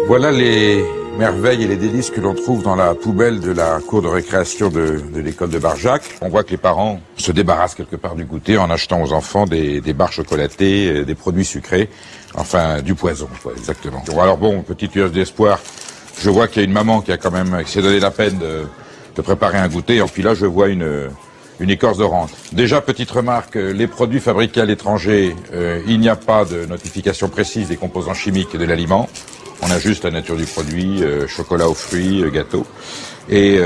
Voilà les merveilles et les délices que l'on trouve dans la poubelle de la cour de récréation de l'école de Barjac. On voit que les parents se débarrassent quelque part du goûter en achetant aux enfants des barres chocolatées, des produits sucrés, enfin du poison, quoi, exactement. Alors bon, petite lueur d'espoir, je vois qu'il y a une maman qui s'est donné la peine de préparer un goûter, et puis là je vois une écorce d'orange. Déjà, petite remarque, les produits fabriqués à l'étranger, il n'y a pas de notification précise des composants chimiques de l'aliment. On a juste la nature du produit, chocolat aux fruits, gâteau. Et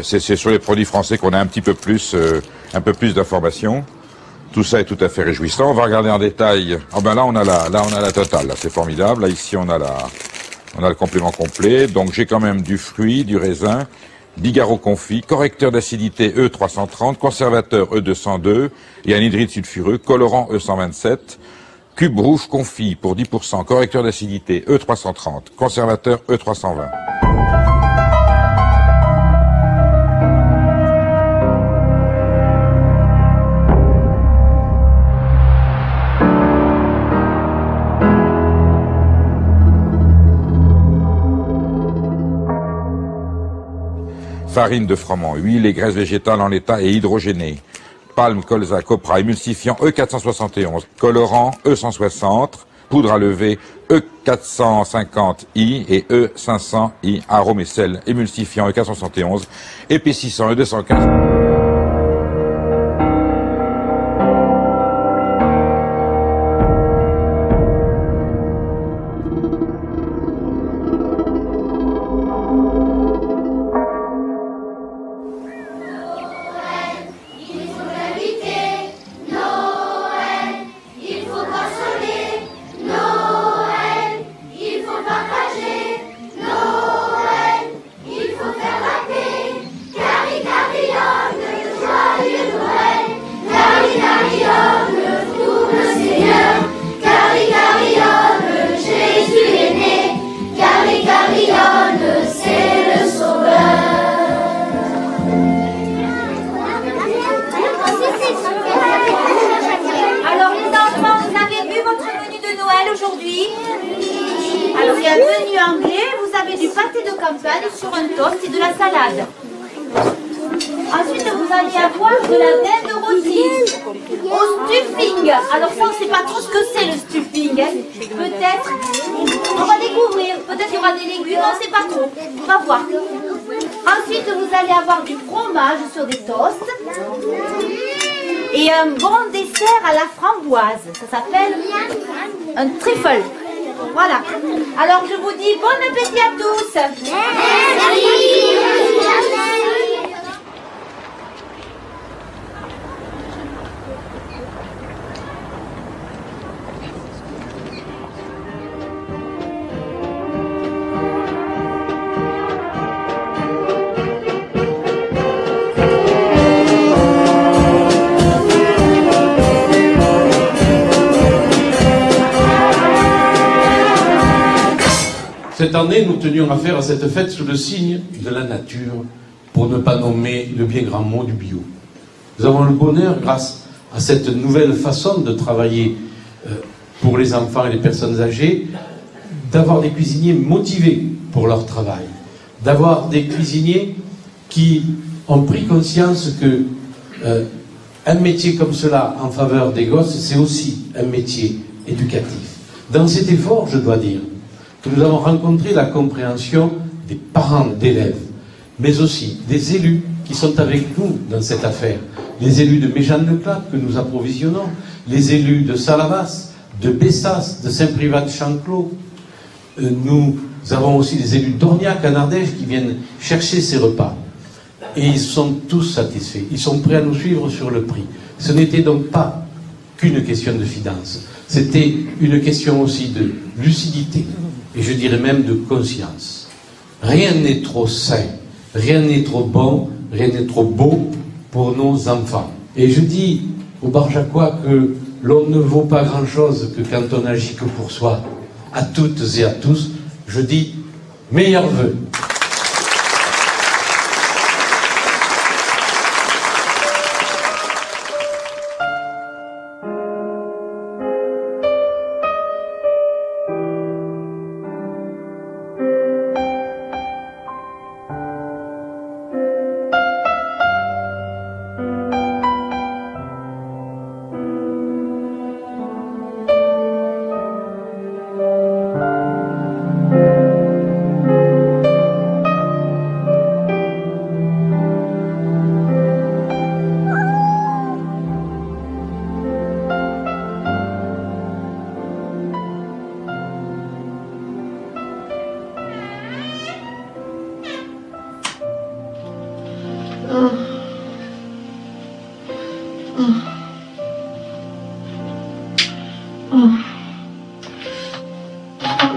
c'est sur les produits français qu'on a un peu plus d'informations. Tout ça est tout à fait réjouissant. On va regarder en détail. Oh ben là on a la totale. Là, c'est formidable. Là ici on a le complément complet. Donc j'ai quand même du fruit, du raisin, bigarreau confit, correcteur d'acidité E330, conservateur E202 et anhydride sulfureux, colorant E127. Cube rouge confit pour 10%, correcteur d'acidité E330, conservateur E320. Farine de froment, huile et graisse végétale en l'état et hydrogénée. Palme, colza, copra, émulsifiant E471, colorant E160, poudre à lever E450i et E500i, arôme et sel, émulsifiant E471, épaississant E215. aujourd'hui? Alors il y a un menu anglais, vous avez du pâté de campagne sur un toast et de la salade. Ensuite vous allez avoir de la dinde rôtie au stuffing. Alors ça on ne sait pas trop ce que c'est le stuffing. Hein. Peut-être, on va découvrir, peut-être qu'il y aura des légumes, on ne sait pas trop. On va voir. Ensuite vous allez avoir du fromage sur des toasts. Et un bon dessert à la framboise. Ça s'appelle un trifle. Voilà. Alors je vous dis bon appétit à tous. Merci. Cette année, nous tenions à faire à cette fête sous le signe de la nature, pour ne pas nommer le bien grand mot du bio. Nous avons le bonheur, grâce à cette nouvelle façon de travailler pour les enfants et les personnes âgées, d'avoir des cuisiniers motivés pour leur travail, d'avoir des cuisiniers qui ont pris conscience que un métier comme cela en faveur des gosses, c'est aussi un métier éducatif. Dans cet effort, je dois dire, que nous avons rencontré la compréhension des parents d'élèves, mais aussi des élus qui sont avec nous dans cette affaire. Les élus de Méjeanne-le-Clap que nous approvisionnons, les élus de Salavas, de Bessas, de Saint-Privat-de-Chanclos. Nous avons aussi des élus d'Orniac en Ardèche qui viennent chercher ces repas. Et ils sont tous satisfaits. Ils sont prêts à nous suivre sur le prix. Ce n'était donc pas qu'une question de finances. C'était une question aussi de lucidité. Et je dirais même de conscience. Rien n'est trop sain, rien n'est trop bon, rien n'est trop beau pour nos enfants. Et je dis aux Barjacois que l'on ne vaut pas grand-chose que quand on agit que pour soi. À toutes et à tous, je dis meilleurs vœux.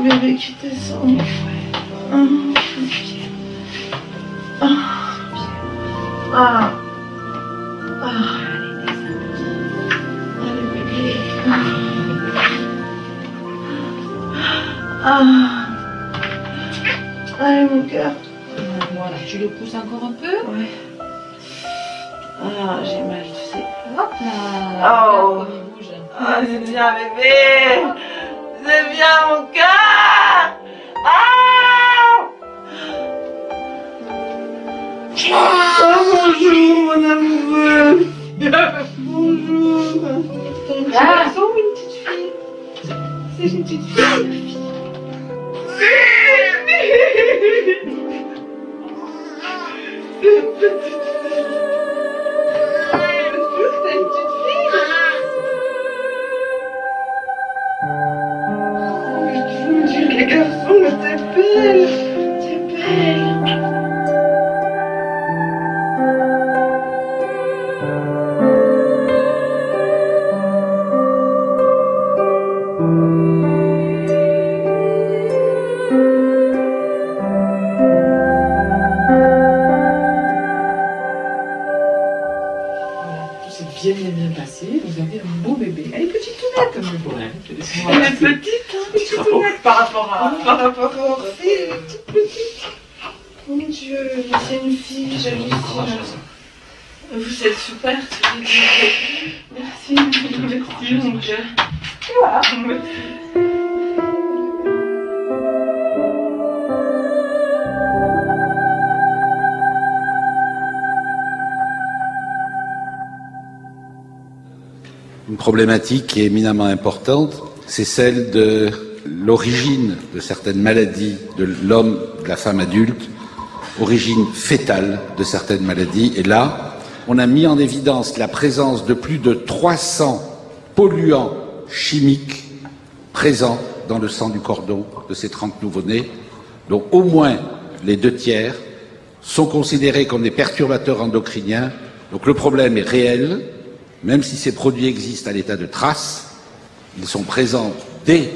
Bébé qui descend. Allez bébé. Allez mon cœur. Voilà, tu le pousses encore un peu. Ouais. J'ai mal, tu sais. Hop là. Oh. Comme il bouge. C'est bien bébé. C'est bien mon cœur. Bonjour mon amoureux. Bonjour. T'es un petit garçon ou une petite fille? C'est une petite fille. C'est une petite fille. C'est une petite fille. Mon Dieu, les garçons, t'es belle. T'es belle. Bien passé, vous avez un beau bébé. Elle est petite tounette, mais bon. Elle est petite, hein, petite tounette par rapport aux filles, elle est toute petite. Mon Dieu, c'est une fille, j'hallucine. Vous êtes super, merci mon cœur. Voilà. problématique qui est éminemment importante, c'est celle de l'origine de certaines maladies de l'homme, de la femme adulte, origine fétale de certaines maladies. Et là, on a mis en évidence la présence de plus de 300 polluants chimiques présents dans le sang du cordon de ces 30 nouveau-nés, dont au moins les 2/3 sont considérés comme des perturbateurs endocriniens. Donc le problème est réel, même si ces produits existent à l'état de trace, ils sont présents dès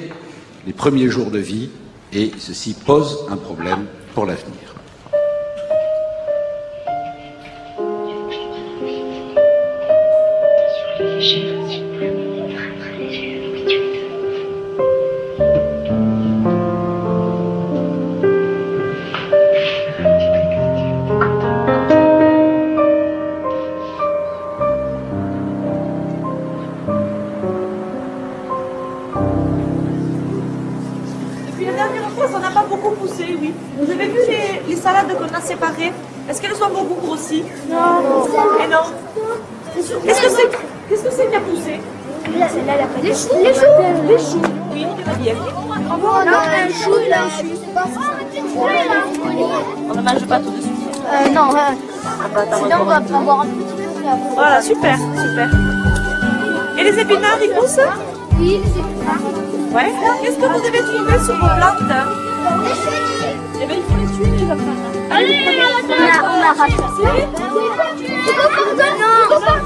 les premiers jours de vie et ceci pose un problème pour l'avenir. Est-ce qu'elles ont beaucoup grossi? Non. Et non. Qu'est-ce que c'est qui a poussé? Celle-là, elle a pas les choux. Les choux. Oui, tu vas bien. On a un chou, il a un chou. On ne mange pas tout de suite. Non. Sinon, on va avoir un petit peu. Voilà, super, super. Et les épinards, ils poussent? Oui, les épinards. Ouais. Qu'est-ce que vous avez trouvé sur vos plantes? Eh bien, il faut les tuer, les enfants. Allez, on a raté.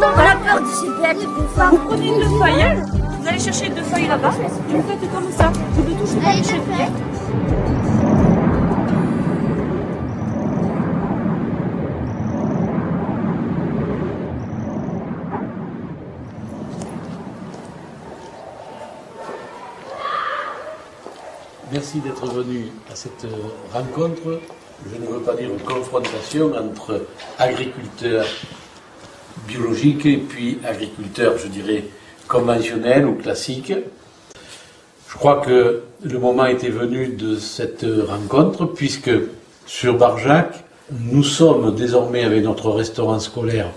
On a peur de ces bêtes. Vous prenez une feuille, vous allez chercher deux feuilles là-bas, vous faites comme ça, vous ne touchez pas les cheveux. Merci d'être venu à cette rencontre. Je ne veux pas dire une confrontation entre agriculteurs biologiques et puis agriculteurs, je dirais, conventionnels ou classiques. Je crois que le moment était venu de cette rencontre, puisque sur Barjac, nous sommes désormais avec notre restaurant scolaire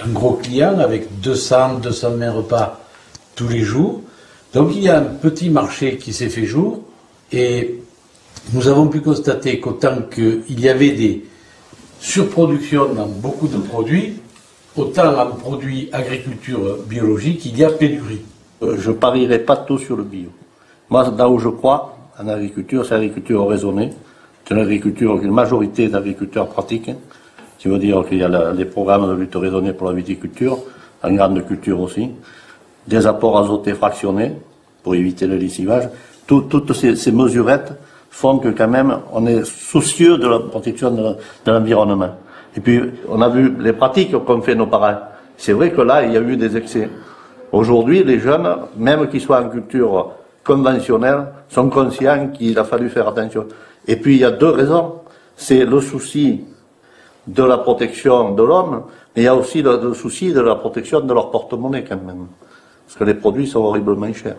un gros client avec 220 repas tous les jours. Donc il y a un petit marché qui s'est fait jour et nous avons pu constater qu'autant qu'il y avait des surproductions dans beaucoup de produits, autant en produits agriculture biologique, il y a pénurie. Je ne parierai pas tout sur le bio. Moi, là où je crois en agriculture, c'est l'agriculture raisonnée. C'est une agriculture qu'une majorité d'agriculteurs pratiquent. Ça veut dire qu'il y a les programmes de lutte raisonnée pour la viticulture, en grande culture aussi, des apports azotés fractionnés pour éviter le lessivage. Toutes ces mesurettes font que quand même on est soucieux de la protection de l'environnement. Et puis on a vu les pratiques qu'ont fait nos parents. C'est vrai que là il y a eu des excès. Aujourd'hui les jeunes, même qu'ils soient en culture conventionnelle, sont conscients qu'il a fallu faire attention. Et puis il y a deux raisons. C'est le souci de la protection de l'homme, mais il y a aussi le souci de la protection de leur porte-monnaie quand même. Parce que les produits sont horriblement chers.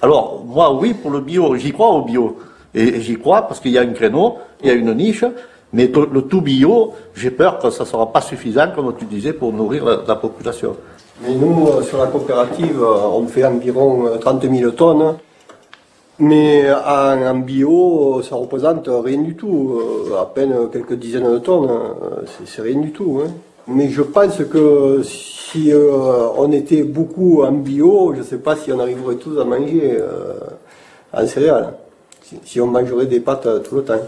Alors, moi, oui, pour le bio, j'y crois au bio. Et j'y crois parce qu'il y a un créneau, il y a une niche, mais le tout bio, j'ai peur que ça ne sera pas suffisant, comme tu disais, pour nourrir la population. Mais nous, sur la coopérative, on fait environ 30 000 tonnes. Mais en bio, ça représente rien du tout. À peine quelques dizaines de tonnes, c'est rien du tout. Hein. Mais je pense que si on était beaucoup en bio, je ne sais pas si on arriverait tous à manger en céréales. Si on mangerait des pâtes tout le temps.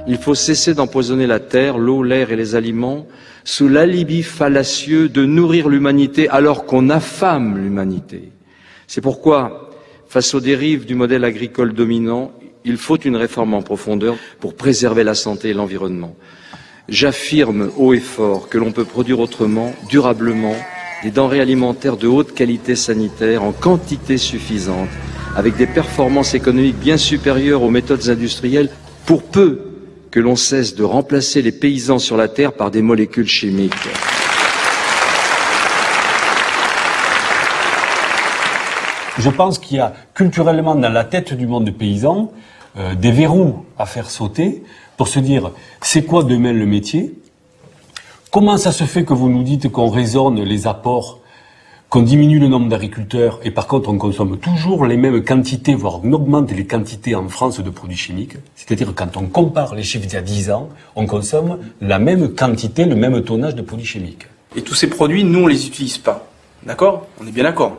Il faut cesser d'empoisonner la terre, l'eau, l'air et les aliments sous l'alibi fallacieux de nourrir l'humanité alors qu'on affame l'humanité. C'est pourquoi, face aux dérives du modèle agricole dominant, il faut une réforme en profondeur pour préserver la santé et l'environnement. J'affirme haut et fort que l'on peut produire autrement, durablement, des denrées alimentaires de haute qualité sanitaire en quantité suffisante, avec des performances économiques bien supérieures aux méthodes industrielles, pour peu que l'on cesse de remplacer les paysans sur la terre par des molécules chimiques. Je pense qu'il y a culturellement dans la tête du monde paysan des verrous à faire sauter pour se dire c'est quoi demain le métier? Comment ça se fait que vous nous dites qu'on raisonne les apports, qu'on diminue le nombre d'agriculteurs et par contre on consomme toujours les mêmes quantités, voire on augmente les quantités en France de produits chimiques? C'est-à-dire quand on compare les chiffres d'il y a 10 ans, on consomme la même quantité, le même tonnage de produits chimiques. Et tous ces produits, nous, on les utilise pas. D'accord? On est bien d'accord.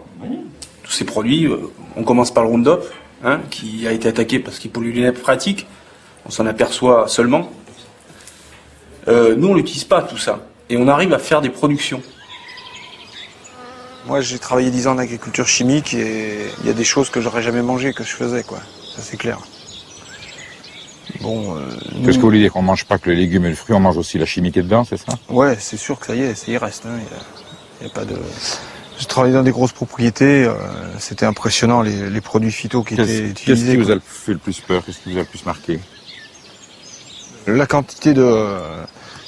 Tous ces produits, on commence par le Roundup, hein, qui a été attaqué parce qu'il pollue les nappes phréatiques. On s'en aperçoit seulement. Nous, on l'utilise pas, tout ça. Et on arrive à faire des productions. Moi, j'ai travaillé 10 ans en agriculture chimique et il y a des choses que j'aurais jamais mangées que je faisais, quoi. Ça, c'est clair. Bon. Qu'est-ce que vous voulez dire qu'on mange pas que les légumes et les fruits, on mange aussi la chimie qui est dedans, c'est ça? Ouais, c'est sûr que ça y reste. Hein. Il y a pas de. J'ai travaillé dans des grosses propriétés. C'était impressionnant les produits phyto qui étaient utilisés. Qu'est-ce qui vous a fait le plus peur? Qu'est-ce qui vous a le plus marqué? La quantité de.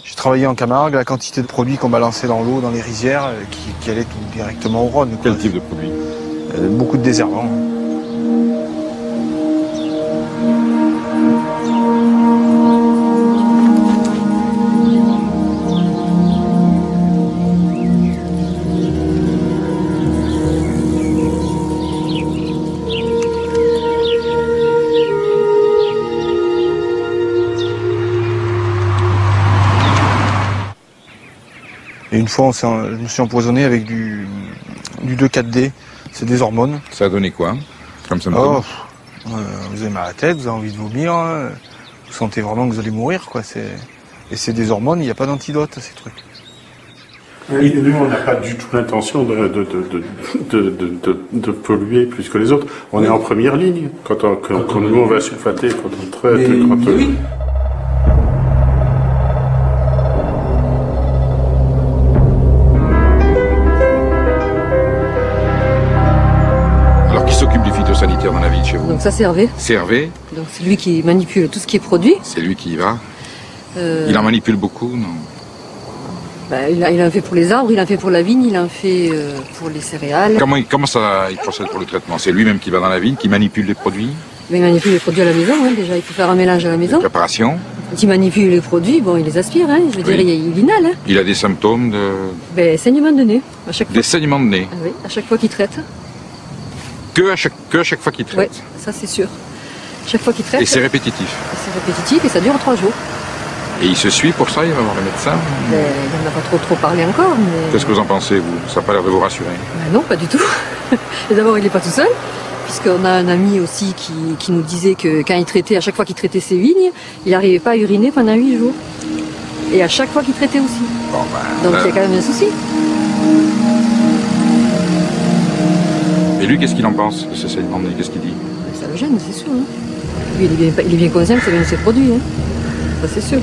J'ai travaillé en Camargue, la quantité de produits qu'on balançait dans l'eau, dans les rizières, qui allaient tout directement au Rhône. Quoi. Quel type de produits? Beaucoup de désherbants. Et une fois, je me suis empoisonné avec du 2,4-D. C'est des hormones. Ça a donné quoi comme symptôme? Vous avez mal à la tête, vous avez envie de vomir, vous sentez vraiment que vous allez mourir, quoi. Et c'est des hormones, il n'y a pas d'antidote à ces trucs. Et nous, on n'a pas du tout l'intention de polluer plus que les autres. On est en première ligne. Quand nous, on va sulfater, quand on traite... Oui. Sanitaire dans la ville chez vous. Donc ça c'est Hervé. C'est Hervé. Donc c'est lui qui manipule tout ce qui est produit. C'est lui qui y va. Il en manipule beaucoup, non? Il en fait pour les arbres, il en fait pour la vigne, il en fait pour les céréales. Comment ça il procède pour le traitement? C'est lui-même qui va dans la vigne, qui manipule les produits? Il manipule les produits à la maison, hein, déjà il faut faire un mélange à la maison. Préparation. Quand il manipule les produits, bon il les aspire, hein, je veux dire il inhale. Hein. Il a des symptômes de... Saignement de nez. À chaque fois. Des saignements de nez? Ah, oui, à chaque fois qu'il traite. Que à chaque fois qu'il traite? Oui, ça c'est sûr. Chaque fois qu'il traite. Et c'est répétitif? C'est répétitif et ça dure 3 jours. Et il se suit pour ça? Il va voir le médecin? Il n'en a pas trop parlé encore. Mais... Qu'est-ce que vous en pensez, vous? Ça n'a pas l'air de vous rassurer? Non, pas du tout. Et d'abord, il n'est pas tout seul, puisqu'on a un ami aussi qui nous disait que quand il traitait, à chaque fois qu'il traitait ses vignes, il n'arrivait pas à uriner pendant 8 jours. Et à chaque fois qu'il traitait aussi. Bon, donc il y a quand même un souci. Et lui, qu'est-ce qu'il en pense de ce saignement de nez? Qu'est-ce qu'il dit? Ça le gêne, c'est sûr. Hein. Lui, il est bien conscient que ça vient de ses produits. Hein. Ça, c'est sûr.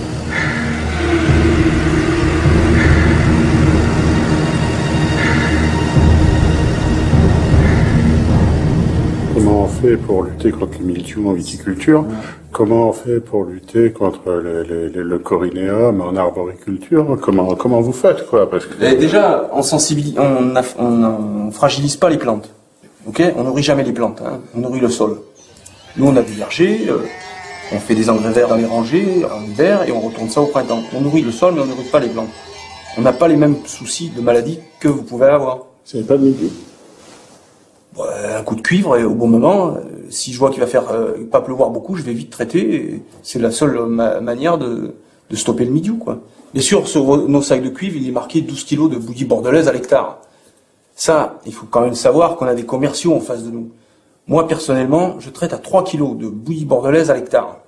Comment on fait pour lutter contre le mildiou en viticulture? Comment on fait pour lutter contre le corynéum en arboriculture? Comment vous faites, quoi? Parce que... Déjà, on fragilise pas les plantes. Ok, on nourrit jamais les plantes, hein. On nourrit le sol. Nous, on a des vergers, on fait des engrais verts dans les rangées en hiver et on retourne ça au printemps. On nourrit le sol, mais on ne nourrit pas les plantes. On n'a pas les mêmes soucis de maladies que vous pouvez avoir. C'est pas de mildiou? Un coup de cuivre et au bon moment, si je vois qu'il va faire pas pleuvoir beaucoup, je vais vite traiter. C'est la seule manière de stopper le mildiou, quoi. Bien sûr, sur nos sacs de cuivre, il est marqué 12 kilos de bouillie bordelaise à l'hectare. Ça, il faut quand même savoir qu'on a des commerciaux en face de nous. Moi, personnellement, je traite à 3 kilos de bouillie bordelaise à l'hectare.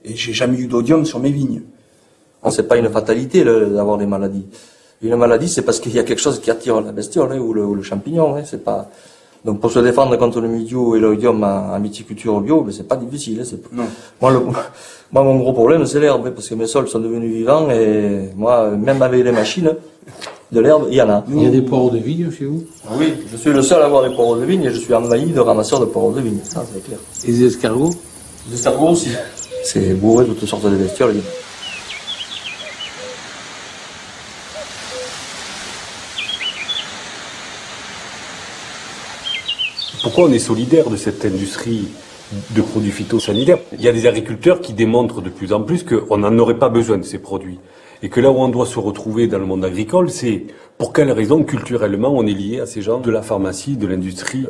Et j'ai jamais eu d'odium sur mes vignes. C'est pas une fatalité d'avoir des maladies. Une maladie, c'est parce qu'il y a quelque chose qui attire la bestiole, hein, ou le champignon. Hein, c'est pas... Donc pour se défendre contre le mildiou et l'oïdium en viticulture bio, c'est pas difficile. Hein, non. Moi, mon gros problème, c'est l'herbe, parce que mes sols sont devenus vivants et moi, même avec les machines, de l'herbe, il y en a. Il y a des poireaux de vigne chez vous? Oui, je suis le seul à avoir des poireaux de vigne et je suis envahi de ramasseurs de poireaux de vigne. Ça, c'est clair. Et des escargots? Des escargots aussi. C'est bourré de toutes sortes de bestioles. Pourquoi on est solidaire de cette industrie de produits phytosanitaires. Il y a des agriculteurs qui démontrent de plus en plus qu'on n'en aurait pas besoin de ces produits. Et que là où on doit se retrouver dans le monde agricole, c'est pour quelles raisons culturellement on est lié à ces gens de la pharmacie, de l'industrie,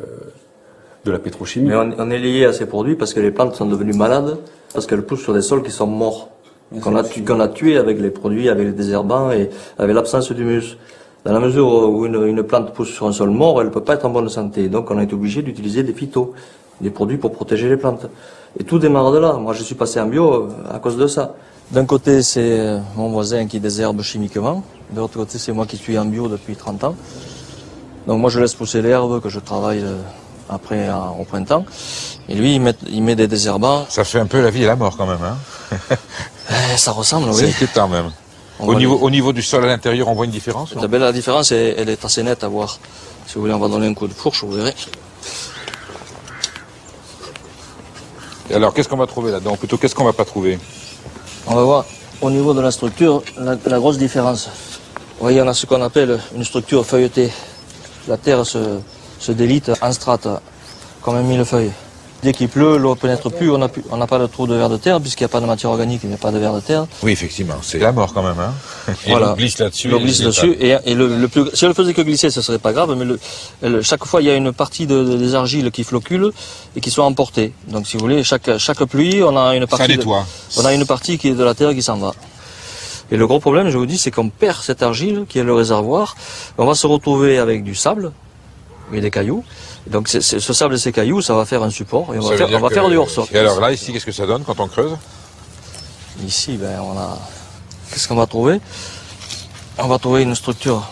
de la pétrochimie. Mais on est lié à ces produits parce que les plantes sont devenues malades, parce qu'elles poussent sur des sols qui sont morts, qu'on a tués avec les produits, avec les désherbants et avec l'absence d'humus. Dans la mesure où une plante pousse sur un sol mort, elle ne peut pas être en bonne santé. Donc on a été obligé d'utiliser des phytos, des produits pour protéger les plantes. Et tout démarre de là. Moi je suis passé en bio à cause de ça. D'un côté c'est mon voisin qui désherbe chimiquement, de l'autre côté c'est moi qui suis en bio depuis 30 ans. Donc moi je laisse pousser l'herbe que je travaille après au printemps. Et lui il met des désherbants. Ça fait un peu la vie et la mort quand même, hein. Ça ressemble, oui. C'est inquiétant même. Au niveau du sol à l'intérieur, on voit une différence? La différence, elle est assez nette à voir. Si vous voulez, on va donner un coup de fourche, vous verrez. Et alors, qu'est-ce qu'on va trouver là-dedans? Plutôt, qu'est-ce qu'on va pas trouver? On va voir, au niveau de la structure, la grosse différence. Vous voyez, on a ce qu'on appelle une structure feuilletée. La terre se délite en strates, comme un millefeuille. Dès qu'il pleut, l'eau ne pénètre plus, on n'a pas de trou de vers de terre, puisqu'il n'y a pas de matière organique, il n'y a pas de vers de terre. Oui, effectivement, c'est la mort quand même, hein. Et voilà. l'eau glisse là-dessus. L'eau glisse dessus, si elle faisait que glisser, ce serait pas grave, mais chaque fois, il y a une partie des argiles qui floculent et qui sont emportées. Donc, si vous voulez, chaque pluie, on a une partie. Ça nettoie. On a une partie qui est de la terre qui s'en va. Et le gros problème, je vous dis, c'est qu'on perd cette argile, qui est le réservoir. On va se retrouver avec du sable et des cailloux. Donc ce sable et ces cailloux, ça va faire un support et on va faire du hors-sol. Et alors là, ici, qu'est-ce que ça donne quand on creuse? Ici, qu'est-ce qu'on va trouver? On va trouver une structure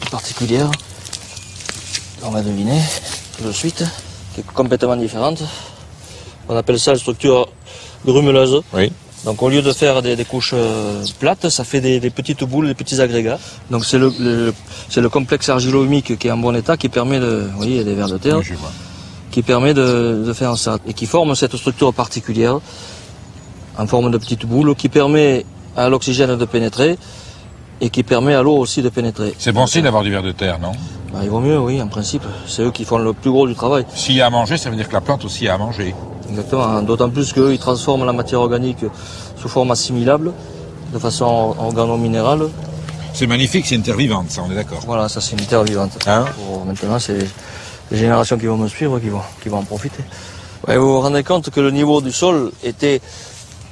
particulière. On va deviner tout de suite, qui est complètement différente. On appelle ça une structure grumeleuse. Oui. Donc au lieu de faire des couches plates, ça fait des petites boules, des petits agrégats. Donc c'est le complexe argilo-humique qui est en bon état qui permet vous voyez, des vers de terre, qui permet de faire ça et qui forme cette structure particulière en forme de petites boules qui permet à l'oxygène de pénétrer et qui permet à l'eau aussi de pénétrer. C'est bon signe d'avoir du ver de terre, non? Il vaut mieux, oui, en principe. C'est eux qui font le plus gros du travail. S'il y a à manger, ça veut dire que la plante aussi a à manger. Exactement, d'autant plus qu'eux, ils transforment la matière organique sous forme assimilable, de façon organo-minérale. C'est magnifique, c'est une terre vivante, ça, on est d'accord. Voilà, ça c'est une terre vivante. Hein? Maintenant, c'est les générations qui vont me suivre qui vont en profiter. Ouais, vous vous rendez compte que le niveau du sol était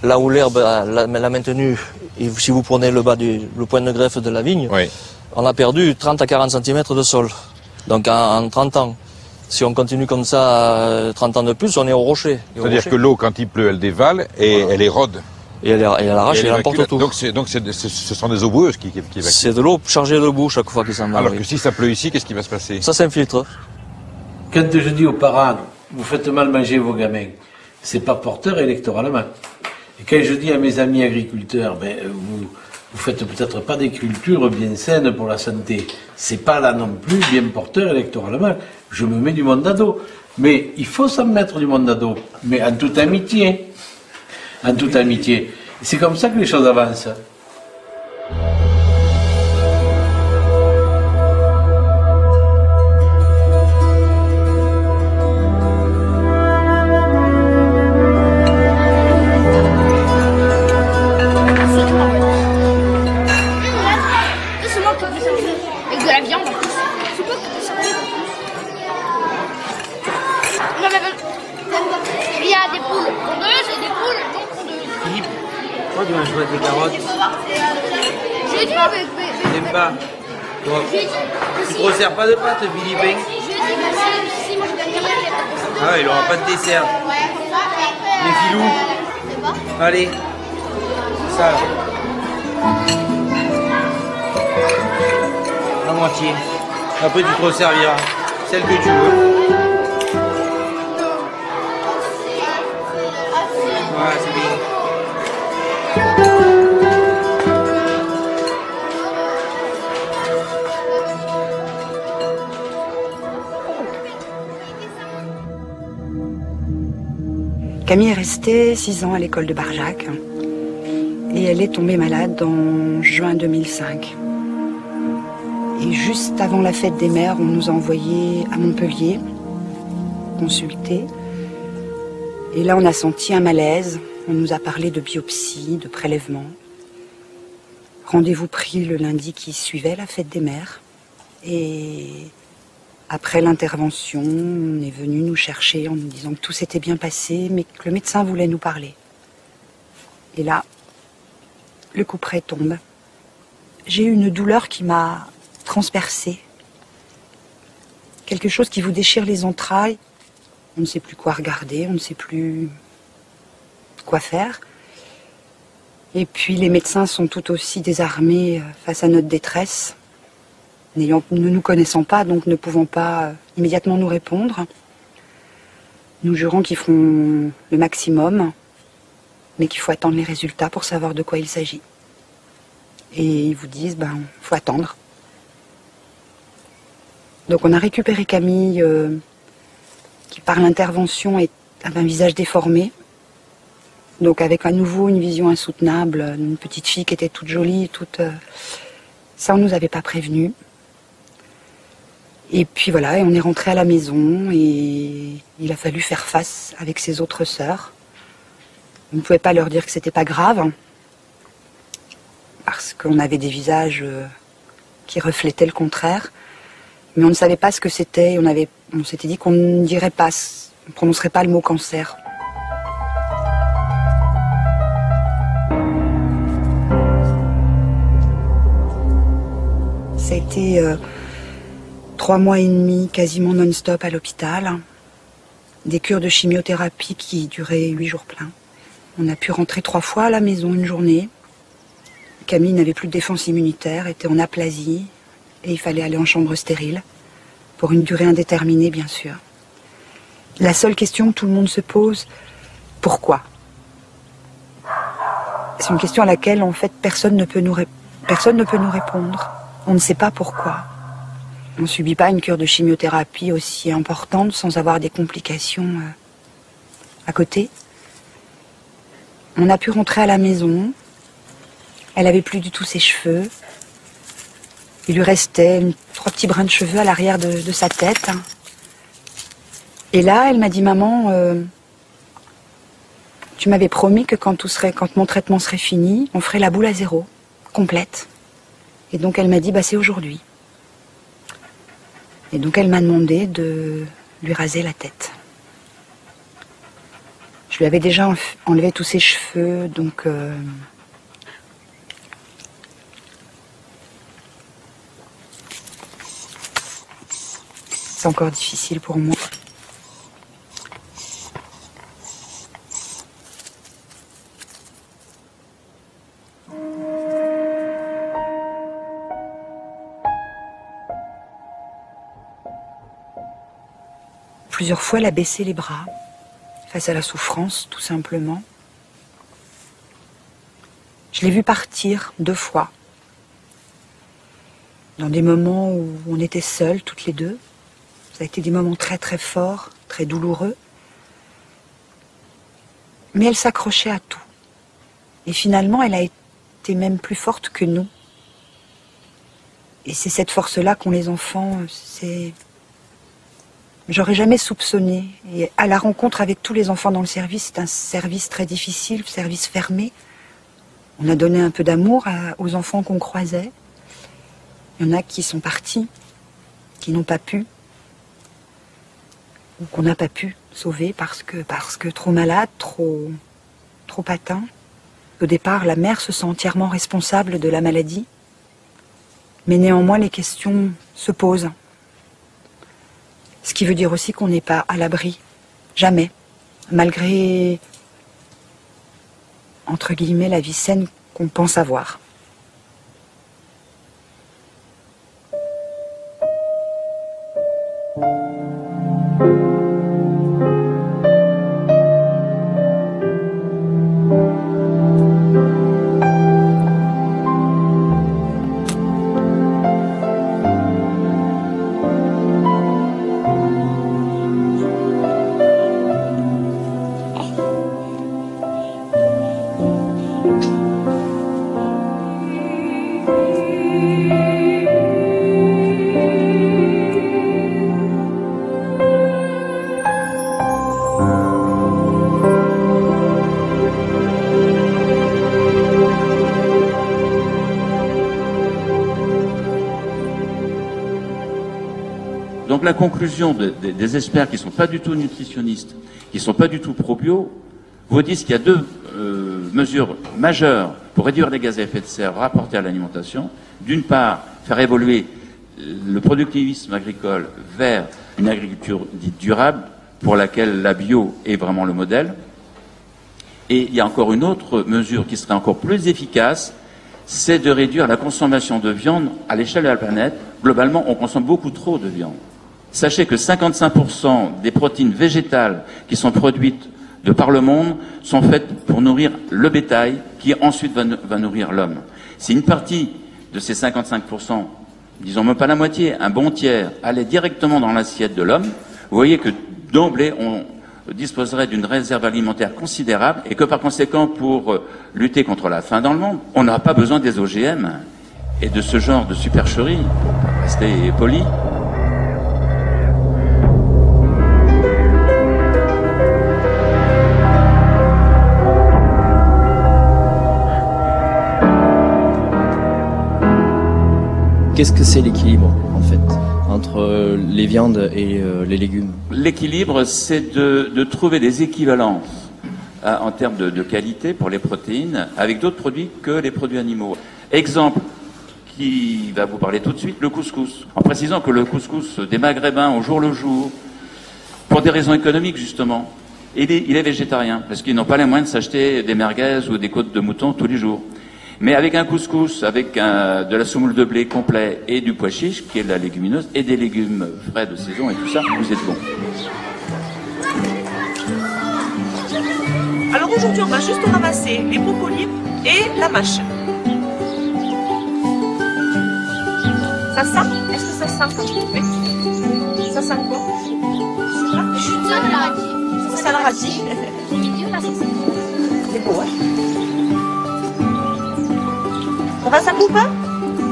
là où l'herbe l'a maintenu. Et si vous prenez le point de greffe de la vigne, oui. On a perdu 30 à 40 cm de sol. Donc en 30 ans. Si on continue comme ça 30 ans de plus, on est au rocher. C'est-à-dire que l'eau, quand il pleut, elle dévale et elle érode. Et elle arrache et elle emporte tout. Donc ce sont des eaux boueuses qui évacuent. C'est de l'eau chargée de boue chaque fois qu'ils s'en va. Alors que si ça pleut ici, qu'est-ce qui va se passer? Ça s'infiltre. Quand je dis aux parents, vous faites mal manger vos gamins, c'est pas porteur électoralement. Et quand je dis à mes amis agriculteurs, vous faites peut-être pas des cultures bien saines pour la santé. C'est pas là non plus bien porteur électoralement. Je me mets du monde à dos. Mais il faut s'en mettre du monde à dos. Mais en toute amitié. En toute amitié. C'est comme ça que les choses avancent. Il y a des poules pondeuses et des poules non pondeuses. Philippe, pourquoi tu manges pas des carottes? J'ai dit avec T'aimes pas? Toi, tu te resserres pas de pâtes, Philippe? J'ai dit que si moi je gagne carottes, Ah, il aura pas de dessert. Les filous. Allez. Ça là. La moitié. Après tu te resserviras. Celle que tu veux. Voilà, c'est bien. Camille est restée 6 ans à l'école de Barjac et elle est tombée malade en juin 2005. Et juste avant la fête des mères, on nous a envoyés à Montpellier consulter. Et là, on a senti un malaise. On nous a parlé de biopsie, de prélèvement. Rendez-vous pris le lundi qui suivait la fête des mères. Et après l'intervention, on est venu nous chercher en nous disant que tout s'était bien passé, mais que le médecin voulait nous parler. Et là, le couperet tombe. J'ai eu une douleur qui m'a transpercée. Quelque chose qui vous déchire les entrailles. On ne sait plus quoi regarder, on ne sait plus quoi faire. Et puis les médecins sont tout aussi désarmés face à notre détresse, ne nous connaissant pas, donc ne pouvant pas immédiatement nous répondre, nous jurant qu'ils feront le maximum, mais qu'il faut attendre les résultats pour savoir de quoi il s'agit. Et ils vous disent, faut attendre. Donc on a récupéré Camille, qui par l'intervention avait un visage déformé, donc avec à nouveau une vision insoutenable, une petite fille qui était toute jolie, ça on nous avait pas prévenu. Et puis voilà, et on est rentré à la maison et il a fallu faire face avec ses autres sœurs. On ne pouvait pas leur dire que c'était pas grave, parce qu'on avait des visages qui reflétaient le contraire. Mais on ne savait pas ce que c'était. On s'était dit qu'on ne dirait pas, on ne prononcerait pas le mot cancer. Ça a été 3 mois et demi quasiment non-stop à l'hôpital. Des cures de chimiothérapie qui duraient 8 jours pleins. On a pu rentrer 3 fois à la maison une journée. Camille n'avait plus de défense immunitaire, était en aplasie. Et il fallait aller en chambre stérile, pour une durée indéterminée, bien sûr. La seule question que tout le monde se pose, pourquoi? C'est une question à laquelle, en fait, personne ne peut nous répondre. On ne sait pas pourquoi. On ne subit pas une cure de chimiothérapie aussi importante sans avoir des complications à côté. On a pu rentrer à la maison. Elle avait plus du tout ses cheveux. Il lui restait 3 petits brins de cheveux à l'arrière de sa tête. Et là, elle m'a dit, maman, tu m'avais promis que quand mon traitement serait fini, on ferait la boule à 0, complète. Et donc elle m'a dit, c'est aujourd'hui. Et donc elle m'a demandé de lui raser la tête. Je lui avais déjà enlevé tous ses cheveux, donc... c'est encore difficile pour moi. Plusieurs fois, elle a baissé les bras face à la souffrance, tout simplement. Je l'ai vue partir 2 fois. Dans des moments où on était seuls, toutes les deux. Ça a été des moments très très forts, très douloureux. Mais elle s'accrochait à tout. Et finalement, elle a été même plus forte que nous. Et c'est cette force-là qu'ont les enfants. J'aurais jamais soupçonné. Et à la rencontre avec tous les enfants dans le service, c'est un service très difficile, service fermé. On a donné un peu d'amour aux enfants qu'on croisait. Il y en a qui sont partis, qui n'ont pas pu. Ou qu'on n'a pas pu sauver parce que trop malade, trop atteint. Au départ, la mère se sent entièrement responsable de la maladie. Mais néanmoins, les questions se posent. Ce qui veut dire aussi qu'on n'est pas à l'abri. Jamais. Malgré, entre guillemets, la vie saine qu'on pense avoir. Donc la conclusion des experts qui ne sont pas du tout nutritionnistes, qui ne sont pas du tout pro-bio, vous disent qu'il y a deux mesures majeures pour réduire les gaz à effet de serre rapportés à l'alimentation. D'une part, faire évoluer le productivisme agricole vers une agriculture dite durable, pour laquelle la bio est vraiment le modèle. Et il y a encore une autre mesure qui serait encore plus efficace, c'est de réduire la consommation de viande à l'échelle de la planète. Globalement, on consomme beaucoup trop de viande. Sachez que 55% des protéines végétales qui sont produites de par le monde sont faites pour nourrir le bétail, qui ensuite va nourrir l'homme. Si une partie de ces 55%, disons même pas la moitié, un bon tiers, allait directement dans l'assiette de l'homme, vous voyez que d'emblée, on disposerait d'une réserve alimentaire considérable et que par conséquent, pour lutter contre la faim dans le monde, on n'aura pas besoin des OGM et de ce genre de supercherie, pour rester poli. Qu'est-ce que c'est l'équilibre, en fait, entre les viandes et les légumes? L'équilibre, c'est de trouver des équivalences en termes de qualité pour les protéines avec d'autres produits que les produits animaux. Exemple qui va vous parler tout de suite, le couscous. En précisant que le couscous des Maghrébins au jour le jour, pour des raisons économiques justement, il est végétarien, parce qu'ils n'ont pas les moyens de s'acheter des merguez ou des côtes de mouton tous les jours. Mais avec un couscous, avec de la semoule de blé complet et du pois chiche, qui est de la légumineuse, et des légumes frais de saison et tout ça, vous êtes bon. Alors aujourd'hui, on va juste ramasser les brocolis et la mâche. Ça sent? Est-ce que ça sent? Oui. Ça sent quoi? Ça sent le radis. C'est beau, hein? Ça va, ça coupe, hein?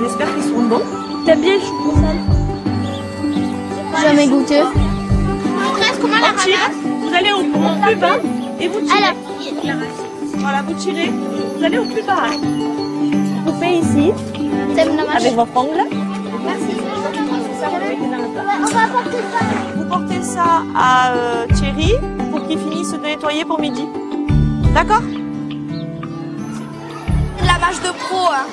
J'espère qu'ils sont bons. T'aimes bien le chou sale? Jamais goûté. Comment la ramasse? Vous allez au plus bas et vous tirez. Voilà, vous tirez. Vous allez au plus bas. Vous coupez ici. Avec votre ongle. Merci. On va porter ça. Vous portez ça à Thierry pour qu'il finisse de nettoyer pour midi. D'accord? La mâche de pro, hein.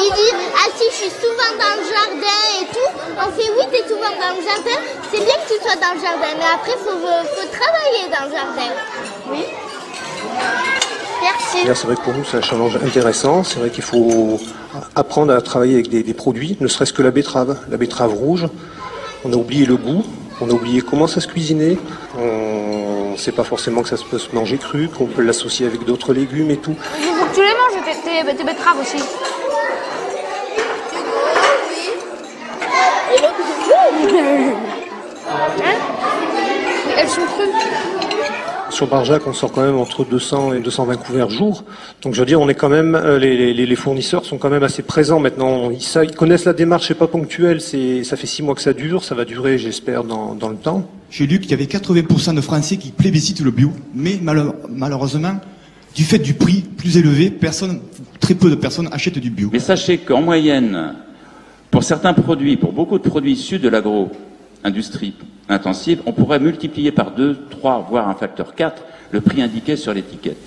Il dit, ah si, je suis souvent dans le jardin et tout. On fait, oui, t'es souvent dans le jardin. C'est bien que tu sois dans le jardin, mais après, faut travailler dans le jardin. Oui. Merci. C'est vrai que pour nous, c'est un challenge intéressant. C'est vrai qu'il faut apprendre à travailler avec des produits, ne serait-ce que la betterave rouge. On a oublié le goût, on a oublié comment ça se cuisinait. On ne sait pas forcément que ça peut se manger cru, qu'on peut l'associer avec d'autres légumes et tout. Il faut que tu les manges, tes betteraves aussi. Elles sont crues. Sur Barjac, on sort quand même entre 200 et 220 couverts jour. Donc je veux dire, on est quand même, les fournisseurs sont quand même assez présents maintenant. Ils connaissent la démarche, c'est pas ponctuel. Ça fait 6 mois que ça dure. Ça va durer, j'espère, dans le temps. J'ai lu qu'il y avait 80% de Français qui plébiscitent le bio, mais malheureusement, du fait du prix plus élevé, très peu de personnes achètent du bio. Mais sachez qu'en moyenne, pour certains produits, pour beaucoup de produits issus de l'agro-industrie intensive, on pourrait multiplier par 2, 3, voire un facteur 4 le prix indiqué sur l'étiquette.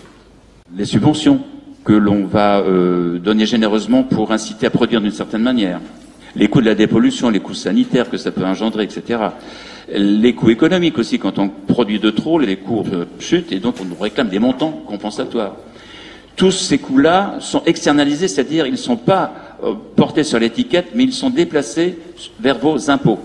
Les subventions que l'on va donner généreusement pour inciter à produire d'une certaine manière. Les coûts de la dépollution, les coûts sanitaires que ça peut engendrer, etc. Les coûts économiques aussi, quand on produit de trop, les coûts chutent et donc on nous réclame des montants compensatoires. Tous ces coûts-là sont externalisés, c'est-à-dire ils ne sont pas portés sur l'étiquette, mais ils sont déplacés vers vos impôts.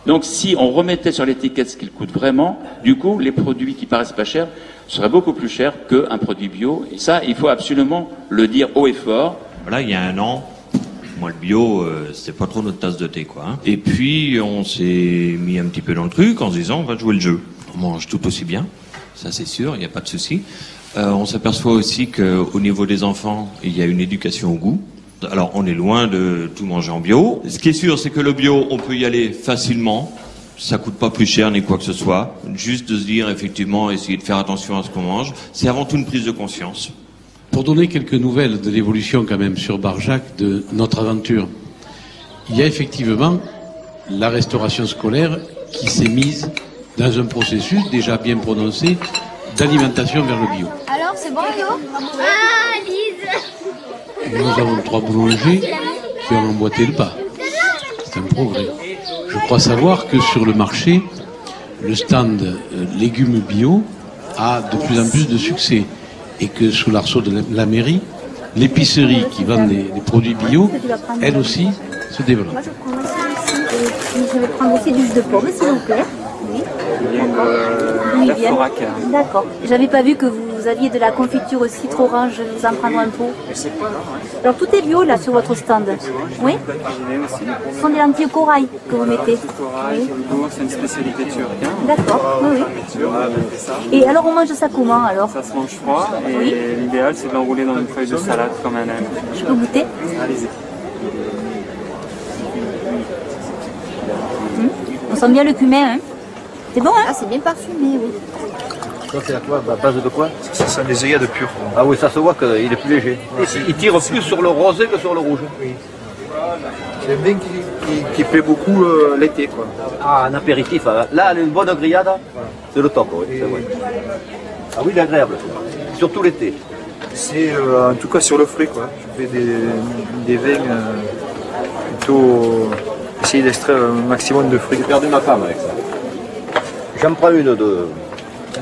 Donc si on remettait sur l'étiquette ce qu'il coûte vraiment, du coup, les produits qui paraissent pas chers seraient beaucoup plus chers qu'un produit bio. Et ça, il faut absolument le dire haut et fort. Voilà, il y a un an, moi le bio, c'était pas trop notre tasse de thé, quoi. Hein. Et puis, on s'est mis un petit peu dans le truc en se disant, on va jouer le jeu. On mange tout aussi bien, ça c'est sûr, il n'y a pas de souci. On s'aperçoit aussi qu'au niveau des enfants, il y a une éducation au goût. Alors, on est loin de tout manger en bio. Ce qui est sûr, c'est que le bio, on peut y aller facilement. Ça coûte pas plus cher ni quoi que ce soit. Juste de se dire, effectivement, essayer de faire attention à ce qu'on mange. C'est avant tout une prise de conscience. Pour donner quelques nouvelles de l'évolution quand même sur Barjac de notre aventure, il y a effectivement la restauration scolaire qui s'est mise dans un processus déjà bien prononcé d'alimentation vers le bio. Alors, c'est bon, Yo? Ah, Lise! Nous avons 3 boulangers qui ont emboîté le pas. C'est un progrès. Je crois savoir que sur le marché, le stand légumes bio a de plus en plus de succès et que sous l'arceau de la mairie, l'épicerie qui vend des produits bio, elle aussi, se développe. Moi, je prends aussi ici. Je vais prendre aussi du jus de pomme, s'il vous plaît. Oui. D'accord. D'accord. J'avais pas vu que vous aviez de la confiture au citron orange. Je vais vous en prendre un pot. Alors tout est bio là sur votre stand. Oui. Ce sont des lentilles corail que vous mettez. Oui. C'est une spécialité turque. D'accord. Oui, oui. Et alors on mange ça comment alors? Ça se mange froid et l'idéal c'est de l'enrouler dans une feuille de salade comme un œuf. Je peux goûter? Allez-y. On sent bien le cumin, hein? C'est bon, hein? Ah, c'est bien parfumé, oui. Ça, c'est à quoi? À base de quoi? Ça sent les œillades pures. Ah oui, ça se voit qu'il est plus léger. Il tire plus sur le rosé que sur le rouge. Oui. C'est bien qui plaît beaucoup l'été, quoi. Ah, un apéritif. Hein. Là, une bonne grillade, c'est le top, oui. C'est vrai. Ah oui, il est agréable. Surtout l'été. C'est en tout cas sur le frais, quoi. Je fais des vins plutôt... Essayer d'extraire un maximum de fruits. J'ai perdu ma femme avec ça. J'en prends une de...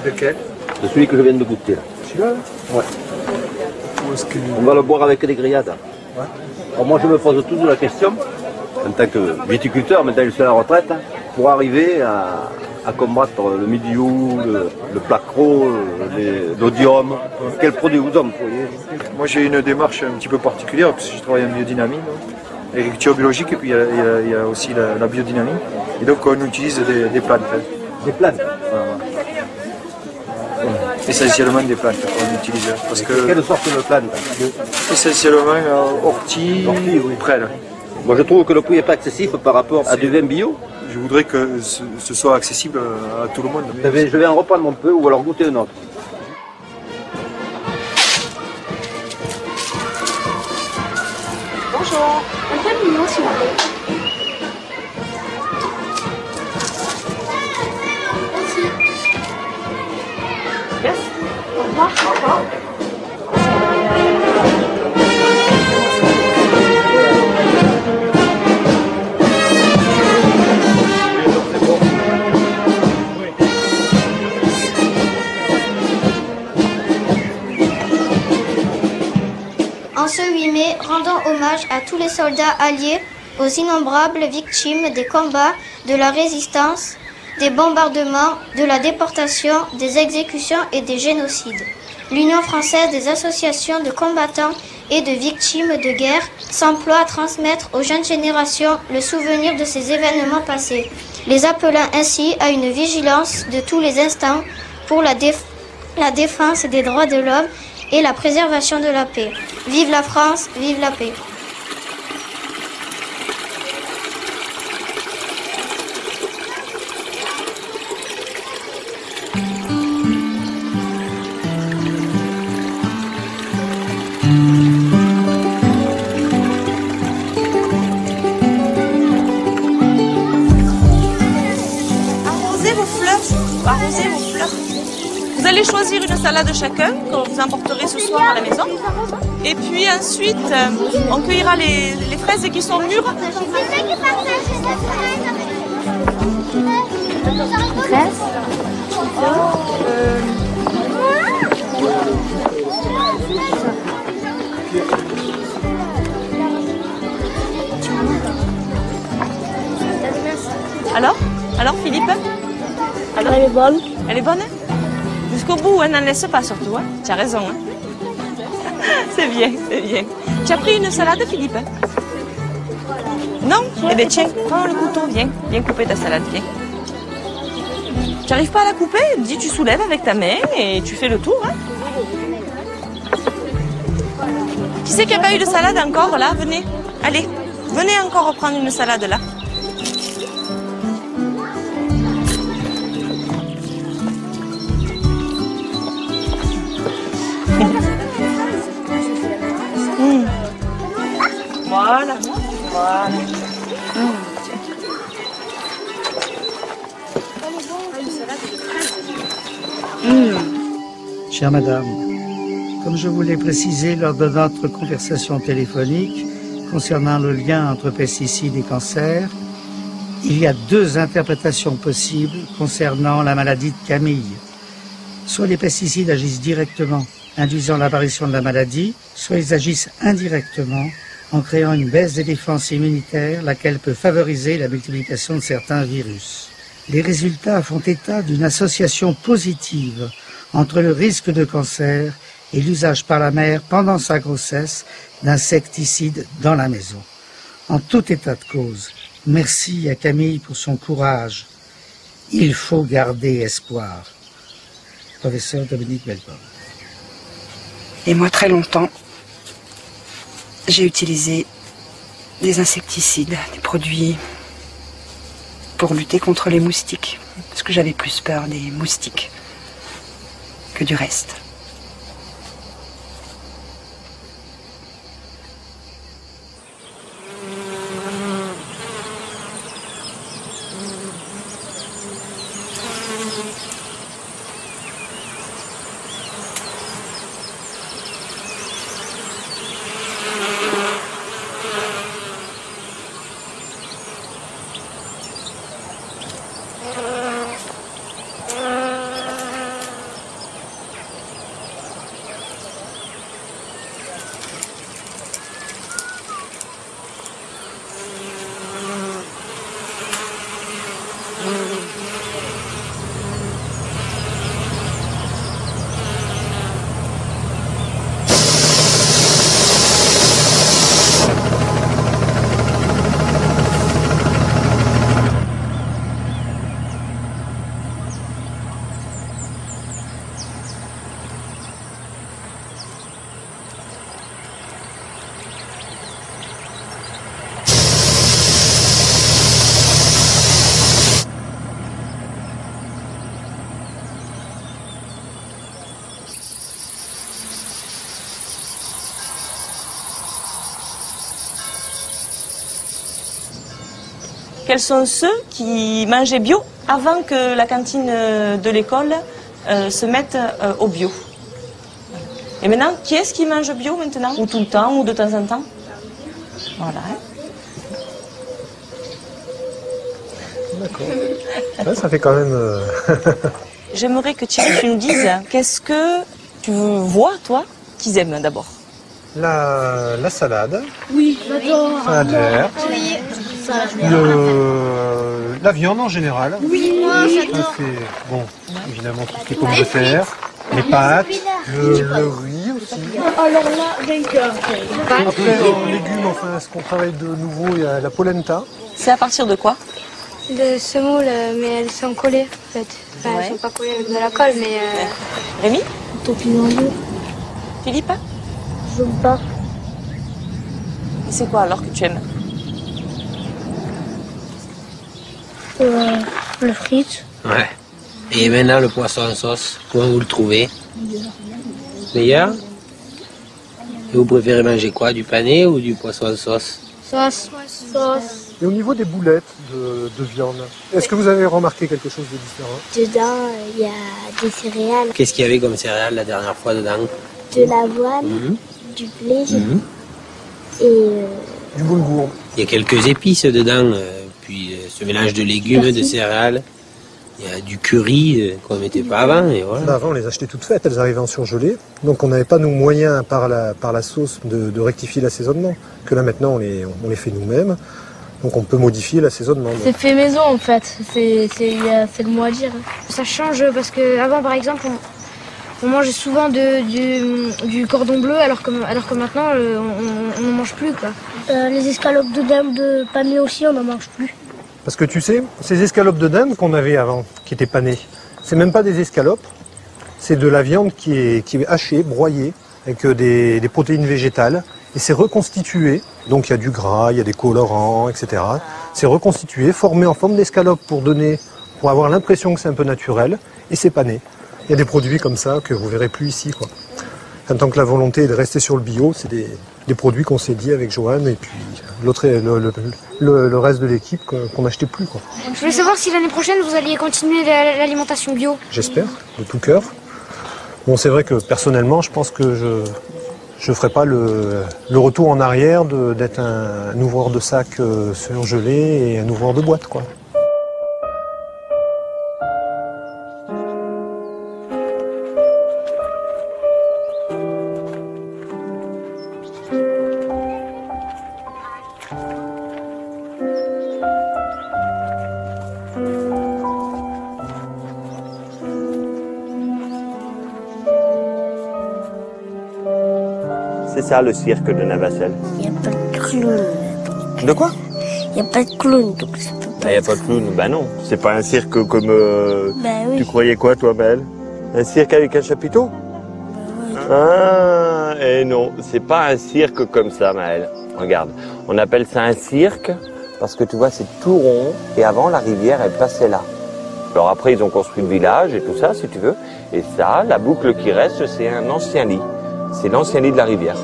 De quel? De celui que je viens de goûter. Celui-là? Ouais. On va le boire avec des grillades. Ouais. Alors moi je me pose toujours la question, en tant que viticulteur, maintenant je suis à la retraite, pour arriver à combattre le mildiou, le placro, l'odium. Quel produit vous employez? Moi j'ai une démarche un petit peu particulière, parce que je travaille en biodynamie. L'agriculture biologique et puis il y a aussi la biodynamie. Et donc on utilise des plantes. Des plantes? Essentiellement des plantes qu'on utilise. Parce que quelle sorte de plantes? Essentiellement ortie, oui. prêle. Moi je trouve que le prix n'est pas excessif par rapport à du vin bio. Je voudrais que ce soit accessible à tout le monde. Je vais en reprendre un peu ou alors goûter un autre. Bonjour. Un peu mignon, s'il vous plaît. Merci. Merci. Au revoir. Au revoir. En ce 8 mai, rendons hommage à tous les soldats alliés, aux innombrables victimes des combats, de la résistance, des bombardements, de la déportation, des exécutions et des génocides. L'Union française des associations de combattants et de victimes de guerre s'emploie à transmettre aux jeunes générations le souvenir de ces événements passés, les appelant ainsi à une vigilance de tous les instants pour la défense des droits de l'homme et la préservation de la paix. Vive la France, vive la paix. Arrosez vos fleurs. Arrosez vos fleurs. Vous allez choisir une salade chacun que vous emporterez ce soir à la maison. Et puis ensuite, on cueillera les fraises qui sont mûres. Alors Philippe? Alors, elle est bonne. Elle est bonne? Jusqu'au bout, hein, n'en laisse pas surtout. Hein. Tu as raison. Hein. C'est bien, c'est bien. Tu as pris une salade, Philippe? Non? Eh bien tiens, prends le couteau, viens. Viens couper ta salade, viens. Tu n'arrives pas à la couper? Dis, tu soulèves avec ta main et tu fais le tour. Hein. Qui c'est qu'il n'y a pas eu de salade encore, là? Venez. Allez, venez encore reprendre une salade, là. Voilà. Voilà. Chère madame, comme je vous l'ai précisé lors de notre conversation téléphonique concernant le lien entre pesticides et cancer, il y a deux interprétations possibles concernant la maladie de Camille. Soit les pesticides agissent directement, induisant l'apparition de la maladie, soit ils agissent indirectement, en créant une baisse des défenses immunitaires, laquelle peut favoriser la multiplication de certains virus. Les résultats font état d'une association positive entre le risque de cancer et l'usage par la mère pendant sa grossesse d'insecticides dans la maison. En tout état de cause, merci à Camille pour son courage. Il faut garder espoir. Professeur Dominique Bellepomme. Et moi, très longtemps, j'ai utilisé des insecticides, des produits pour lutter contre les moustiques. Parce que j'avais plus peur des moustiques que du reste. Quels sont ceux qui mangeaient bio avant que la cantine de l'école se mette au bio? Et maintenant, qui est-ce qui mange bio maintenant? Ou tout le temps, ou de temps en temps? Voilà. D'accord. Ouais, ça fait quand même... J'aimerais que Thierry, tu nous dises, qu'est-ce que tu vois, toi, qu'ils aiment d'abord? La salade. Oui, j'adore. Salade verte. Oui. La viande en général. Oui, moi j'adore. Bon, évidemment, tout ce qui est pommes de terre, les pâtes, le riz aussi. Alors là, vainqueur. Après, en légumes, enfin, ce qu'on travaille de nouveau, il y a la polenta. C'est à partir de quoi? De semoule, mais elles sont collées en fait. Enfin, elles sont pas collées avec de la colle, mais... Rémi? Topinambier. Philippe? J'aime pas. Et c'est quoi alors que tu aimes? Le frites. Ouais. Et maintenant le poisson en sauce, comment vous le trouvez? Meilleur? Et vous préférez manger quoi? Du pané ou du poisson en sauce? Sauce. Et au niveau des boulettes de viande, est-ce que vous avez remarqué quelque chose de différent? Dedans, il y a des céréales. Qu'est-ce qu'il y avait comme céréales la dernière fois dedans? De l'avoine, du blé et... Du boulgour. Il y a quelques épices dedans, puis ce mélange de légumes, de céréales. Il y a du curry qu'on ne mettait pas avant. Et voilà. Avant, on les achetait toutes faites, elles arrivaient en surgelé. Donc on n'avait pas nos moyens, par la sauce, de rectifier l'assaisonnement. Que là maintenant, on les fait nous-mêmes. Donc on peut modifier l'assaisonnement. C'est fait maison en fait, c'est le mot à dire. Ça change parce qu'avant par exemple, on mangeait souvent du cordon bleu alors que maintenant on n'en mange plus quoi. Les escalopes de dinde panées aussi, on n'en mange plus. Parce que tu sais, ces escalopes de dinde qu'on avait avant, qui étaient panées, c'est même pas des escalopes, c'est de la viande qui est hachée, broyée, avec des protéines végétales, et c'est reconstitué, donc il y a du gras, il y a des colorants, etc. C'est reconstitué, formé en forme d'escalope pour avoir l'impression que c'est un peu naturel, et c'est pané. Il y a des produits comme ça que vous verrez plus ici, quoi. En tant que la volonté est de rester sur le bio, c'est des produits qu'on s'est dit avec Johan et puis l'autre, le reste de l'équipe qu'on n'achetait plus, quoi. Je voulais savoir si l'année prochaine vous alliez continuer l'alimentation bio. J'espère, de tout cœur. Bon, c'est vrai que personnellement, je pense que je ferai pas le retour en arrière d'être un ouvreur de sacs surgelés et un ouvreur de boîtes, quoi. C'est ça le cirque de Navacelles. Il n'y a pas de clown. De quoi? Il n'y a pas de clown, donc ça peut pas. Il n'y a pas de clown. Ben non, c'est pas un cirque comme... Ben oui. Tu croyais quoi toi, Maëlle? Un cirque avec un chapiteau? Ah, et non, c'est pas un cirque comme ça, Maëlle. Regarde, on appelle ça un cirque parce que tu vois, c'est tout rond et avant la rivière, elle passait là. Alors après, ils ont construit le village et tout ça, si tu veux. Et ça, la boucle qui reste, c'est un ancien lit. C'est l'ancien lit de la rivière.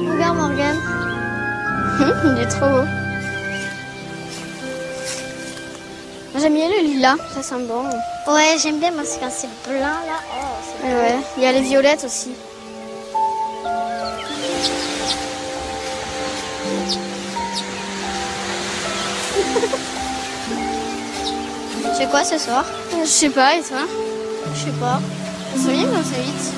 Regarde Morgane. Il est trop beau. J'aime bien le lilas, ça sent bon. Ouais, j'aime bien moi, c'est quand c'est blanc là. Oh, c'est ouais, il y a les violettes aussi. Tu fais quoi ce soir? Je sais pas, et toi? Je sais pas. C'est bien, mais c'est vite.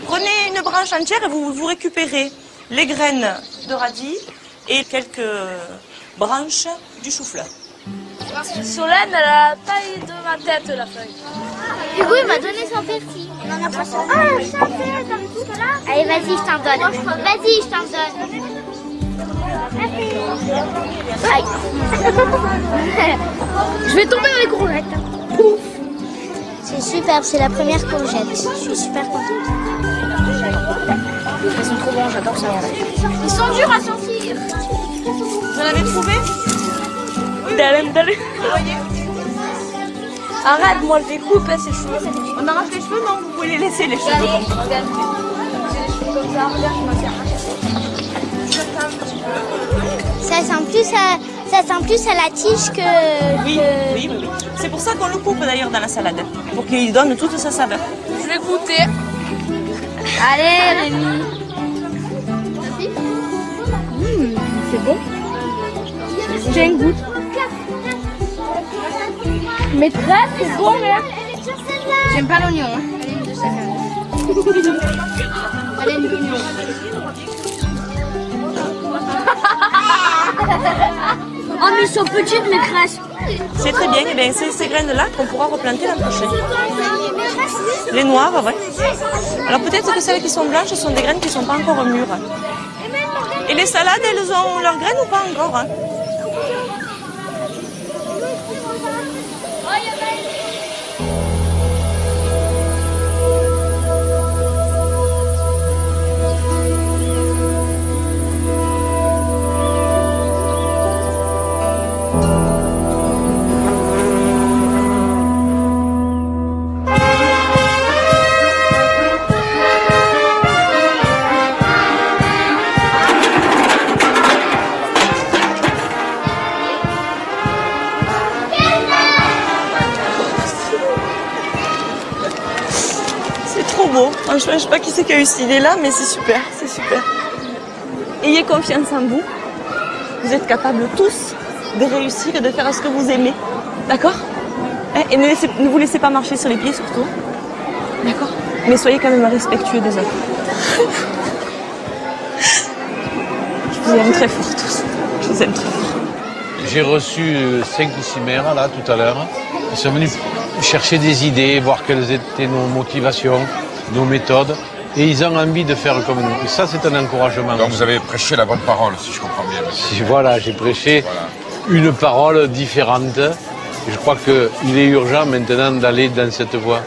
Prenez une branche entière et vous récupérez les graines de radis et quelques branches du chou-fleur. Solène, elle a la taille de ma tête, la feuille. Hugo, il m'a donné son petit. Il en a pas ça. Ah, je t'en fais. Allez, vas-y, je t'en donne. Vas-y, je t'en donne. Aïe. Je vais tomber dans les courgettes. C'est superbe, c'est la première courgette. Je suis super contente. Ils sont trop bons, j'adore ça. Ils sont durs à sortir. Vous en avez trouvé? D'aller. Arrête, moi je les coupe, ses cheveux. On arrache les cheveux? Non, vous pouvez les laisser les cheveux. Regarde. J'ai les cheveux comme ça, regarde, je m'en Ça sent plus à la tige que... Oui. C'est pour ça qu'on le coupe d'ailleurs dans la salade, pour qu'il donne toute sa saveur. Je vais goûter. Allez, Rémi. C'est bon. J'ai un goût. Maîtresse, c'est bon, mais... J'aime pas l'oignon. Allez, l'oignon. Oh, mais ils sont petites, maîtresse. C'est très bien, et bien c'est ces graines-là qu'on pourra replanter l'an prochain. Les noires, ouais. Alors peut-être que celles qui sont blanches sont des graines qui ne sont pas encore mûres. Et les salades, elles ont leurs graines ou pas encore, hein? Franchement, je sais pas qui c'est qui a eu cette idée-là, mais c'est super. Ayez confiance en vous. Vous êtes capables tous de réussir et de faire ce que vous aimez. D'accord? Et ne vous laissez pas marcher sur les pieds surtout. D'accord? Mais soyez quand même respectueux des autres. Je vous aime très fort tous. Je vous aime très fort. J'ai reçu 5 ou 6 maires là tout à l'heure. Ils sont venus chercher des idées, voir quelles étaient nos motivations, nos méthodes. Et ils ont envie de faire comme nous. Et ça, c'est un encouragement. Donc vous avez prêché la bonne parole, si je comprends bien. Voilà, j'ai prêché une parole différente. Et je crois qu'il est urgent maintenant d'aller dans cette voie.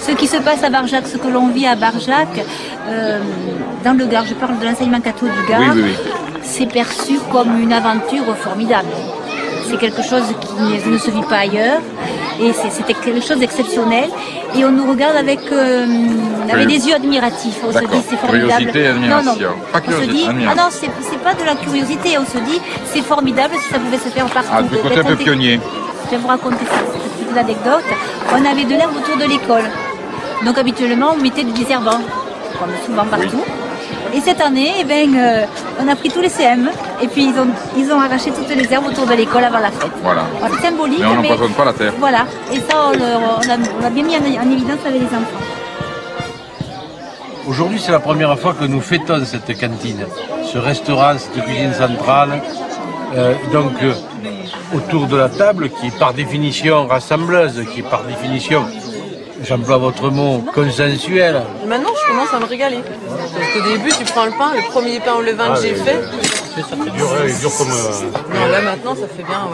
Ce qui se passe à Barjac, ce que l'on vit à Barjac, dans le Gard, je parle de l'enseignement catho du Gard, c'est perçu comme une aventure formidable. C'est quelque chose qui ne se vit pas ailleurs et c'était quelque chose d'exceptionnel et on nous regarde avec des yeux admiratifs. On se dit c'est formidable. Curiosité et admiration. Non, pas curiosité, ah non, c'est pas de la curiosité, on se dit c'est formidable si ça pouvait se faire partout. Ah, du côté un peu pionnier. Je vais vous raconter ça, cette petite anecdote. On avait de l'herbe autour de l'école. Donc habituellement on mettait du désherbant, comme souvent partout. Et cette année, on a pris tous les CM et puis ils ont arraché toutes les herbes autour de l'école avant la fête. Voilà. C'est symbolique. Mais on n'empoisonne pas la terre. Voilà. Et ça, on l'a bien mis en évidence avec les enfants. Aujourd'hui, c'est la première fois que nous fêtons cette cantine, ce restaurant, cette cuisine centrale. Autour de la table, qui est par définition rassembleuse, qui est par définition, j'emploie votre mot, consensuel. Maintenant, je commence à me régaler. Parce qu'au début, tu prends le pain, le premier pain au levain que j'ai fait. Ça fait dur, il dure comme... Non, là maintenant, ça fait bien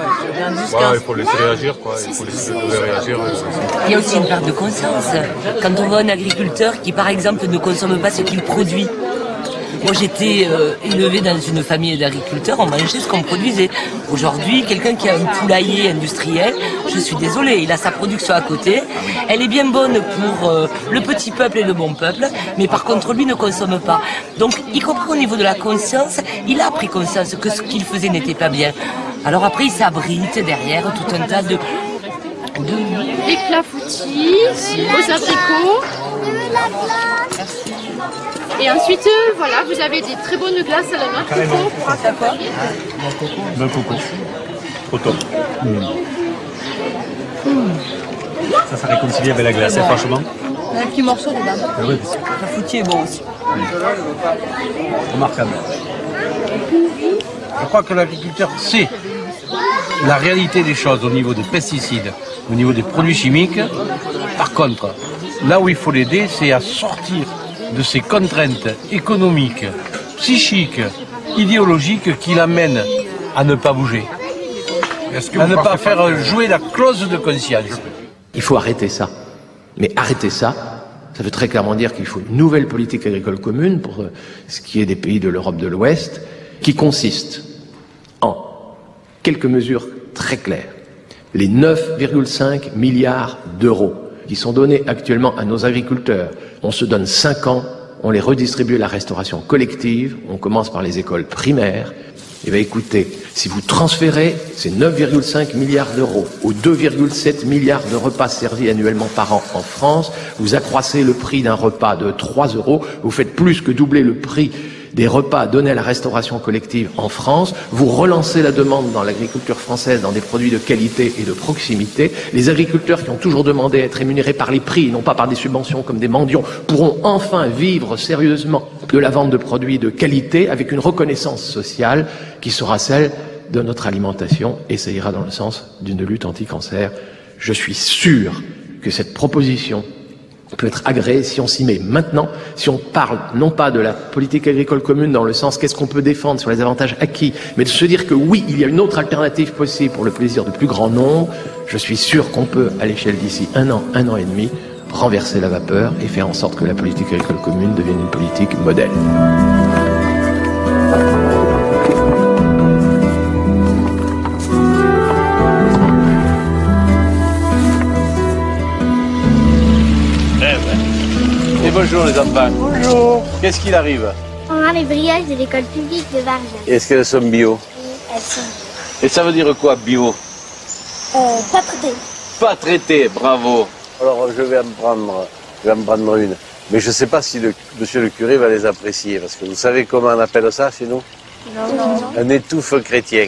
10-15. Il faut laisser réagir, quoi. Il faut laisser réagir. Il y a aussi une part de conscience. Quand on voit un agriculteur qui, par exemple, ne consomme pas ce qu'il produit. Moi, j'étais élevée dans une famille d'agriculteurs, on mangeait ce qu'on produisait. Aujourd'hui, quelqu'un qui a un poulailler industriel, je suis désolée, il a sa production à côté. Elle est bien bonne pour le petit peuple et le bon peuple, mais par contre, lui ne consomme pas. Donc, y compris au niveau de la conscience, il a pris conscience que ce qu'il faisait n'était pas bien. Alors après, il s'abrite derrière tout un tas de les clafoutis, aux abricots. Et ensuite, voilà, vous avez des très bonnes glaces à la main. Carrément. Le coco. Au top. Ça réconcilie avec la glace, bon. Franchement. Il y a un petit morceau dedans. Oui. Le foutu est bon aussi. Remarquable. Je crois que l'agriculteur sait la réalité des choses au niveau des pesticides, au niveau des produits chimiques. Par contre, là où il faut l'aider, c'est à sortir de ces contraintes économiques, psychiques, idéologiques qui l'amènent à ne pas bouger, à ne pas faire jouer la clause de conscience. Il faut arrêter ça. Mais arrêter ça, ça veut très clairement dire qu'il faut une nouvelle politique agricole commune pour ce qui est des pays de l'Europe de l'Ouest, qui consiste en quelques mesures très claires. Les 9,5 milliards d'euros qui sont donnés actuellement à nos agriculteurs. On se donne 5 ans, on les redistribue à la restauration collective, on commence par les écoles primaires. Eh bien écoutez, si vous transférez ces 9,5 milliards d'euros aux 2,7 milliards de repas servis annuellement par an en France, vous accroissez le prix d'un repas de 3 euros, vous faites plus que doubler le prix des repas donnés à la restauration collective en France, vous relancez la demande dans l'agriculture française dans des produits de qualité et de proximité. Les agriculteurs qui ont toujours demandé à être rémunérés par les prix et non pas par des subventions comme des mendiants pourront enfin vivre sérieusement de la vente de produits de qualité avec une reconnaissance sociale qui sera celle de notre alimentation et ça ira dans le sens d'une lutte anti-cancer. Je suis sûr que cette proposition peut être agréé si on s'y met maintenant, si on parle non pas de la politique agricole commune dans le sens qu'est-ce qu'on peut défendre sur les avantages acquis, mais de se dire que oui, il y a une autre alternative possible pour le plaisir du plus grand nombre. Je suis sûr qu'on peut, à l'échelle d'ici un an et demi, renverser la vapeur et faire en sorte que la politique agricole commune devienne une politique modèle. Bonjour les enfants. Bonjour. Qu'est-ce qu'il arrive? On a les brioches de l'école publique de Barjac. Est-ce qu'elles sont bio? Elles sont Et ça veut dire quoi, bio? pas traitées. Pas traité, bravo. Alors je vais en prendre une. Mais je ne sais pas si monsieur le curé va les apprécier, parce que vous savez comment on appelle ça chez nous? Non. Un étouffe chrétien.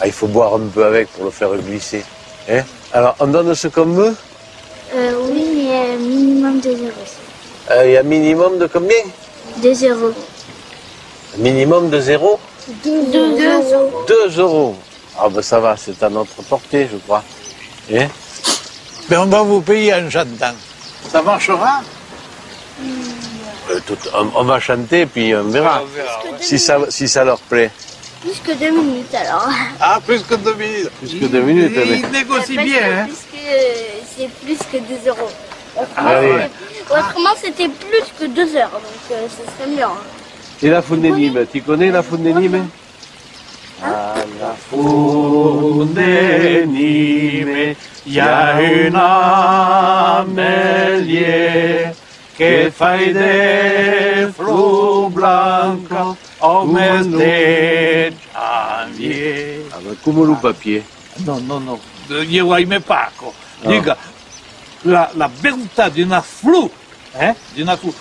Ah, il faut boire un peu avec pour le faire glisser. Hein? Alors, on donne ce qu'on veut? Oui, mais minimum 2 euros. Il y a minimum de combien? 2 euros. Minimum de 0? 2 euros. 2 euros. Ah ben ça va, c'est à notre portée, je crois. Hein? Mais on va vous payer en chantant. Ça marchera? On va chanter, puis on verra. Si ça leur plaît. Plus que 2 minutes alors. Ah, plus que 2 minutes. Plus que 2 minutes, mais... Ils négocient bien, hein? C'est plus que 2 euros. Allez. Autrement, c'était plus que 2 heures, donc ce serait mieux. Hein. Et la Fundénime, tu connais la Fundénime? À la Fundénime, il y a une amélie qui fait des flous blancs au mes de janvier. Ah ben, come le papier. Non, non, non. Io ahimè Paco. Dica, la beltà di una flù, di una flù.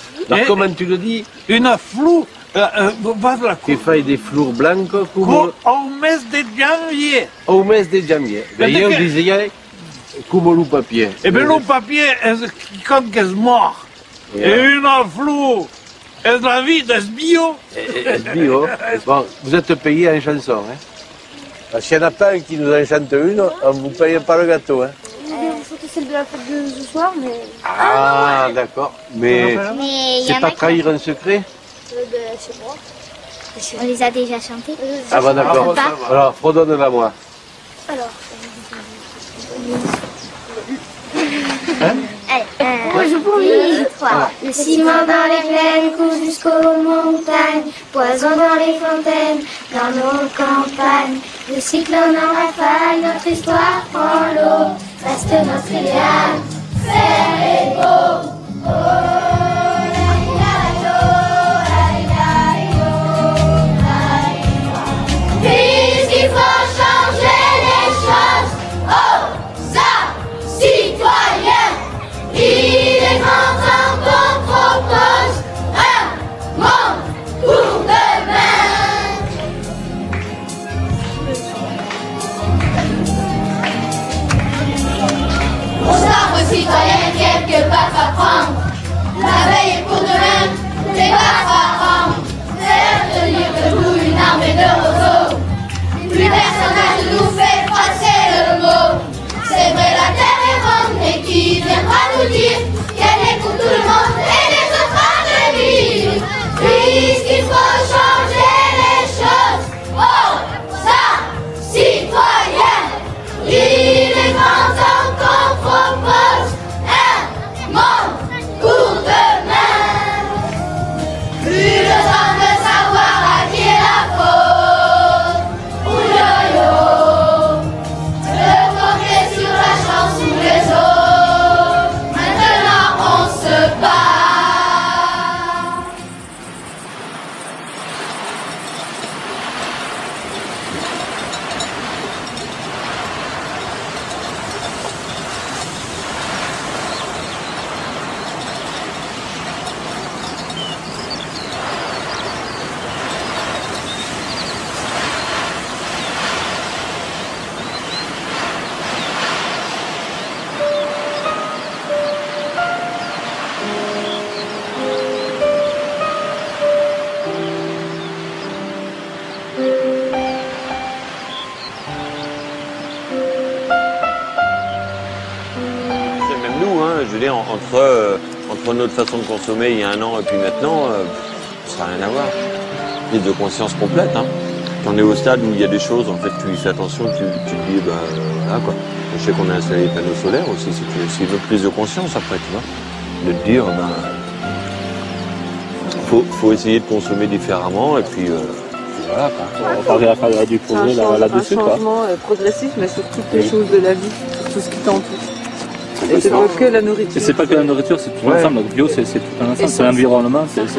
Comment tu le dis? Une flou, voilà. Qui fait des fleurs blancs comme... Au mes de janvier. Au mes de janvier. Mais io disais comme le papier. Eh bien, le papier, quand il est mort. Et une flou, est la vie de bio. Bio. Bon, vous êtes payé en chanson, hein? Parce qu'il y en a pas un qui nous en chante une, on ne vous paye pas le gâteau, hein? Vous chantez celle de la fête de ce soir, mais... Ah, d'accord. Mais c'est pas trahir un secret? Je sais pas. On les a déjà chantés. Ah bah d'accord. Alors, fredonne-la moi. Alors... Hein? Allez, 1, 2, 3. Le ciment dans les plaines coule jusqu'aux montagnes, poison dans les fontaines, dans nos campagnes. Le cyclone en rafale, notre histoire prend l'eau, reste notre idéal, faire et beau. Oh, puisqu'il faut changer les choses, oh, ça, citoyens, il est grand temps qu'on propose un monde pour demain. Aux arbres citoyens, quelques baffes à prendre, la veille est pour demain, les baffes à rendre, faire tenir debout une armée de roseaux. Plus personne ne nous fait passer le mot. C'est vrai, la terre est ronde, mais qui viendra nous dire qu'elle est pour tout le monde et les autres à venir. Puisqu'il faut changer les choses, oh, ça, citoyens, il est grand temps qu'on propose un monde pour demain. Plus le temps de savoir à qui est la faute. Ouyo-yo, le compter sur la chance ou les autres. Maintenant on se bat. Même nous, hein, je veux dire, entre notre façon de consommer il y a 1 an et puis maintenant, ça n'a rien à voir. Prise de conscience complète. Hein. Quand on est au stade où il y a des choses, en fait, tu y fais attention, tu te dis, bah voilà quoi. Je sais qu'on a installé les panneaux solaires aussi, c'est une autre prise de conscience après, tu vois. De te dire, faut essayer de consommer différemment et puis voilà quoi. On va arriver à faire du progrès là-dessus. Un changement progressif, mais sur toutes les choses de la vie, sur tout ce qui t'entoure. Et c'est pas que la nourriture. Et c'est pas que la nourriture, c'est tout l'ensemble. Le bio, c'est tout un ensemble. C'est l'environnement, c'est tout.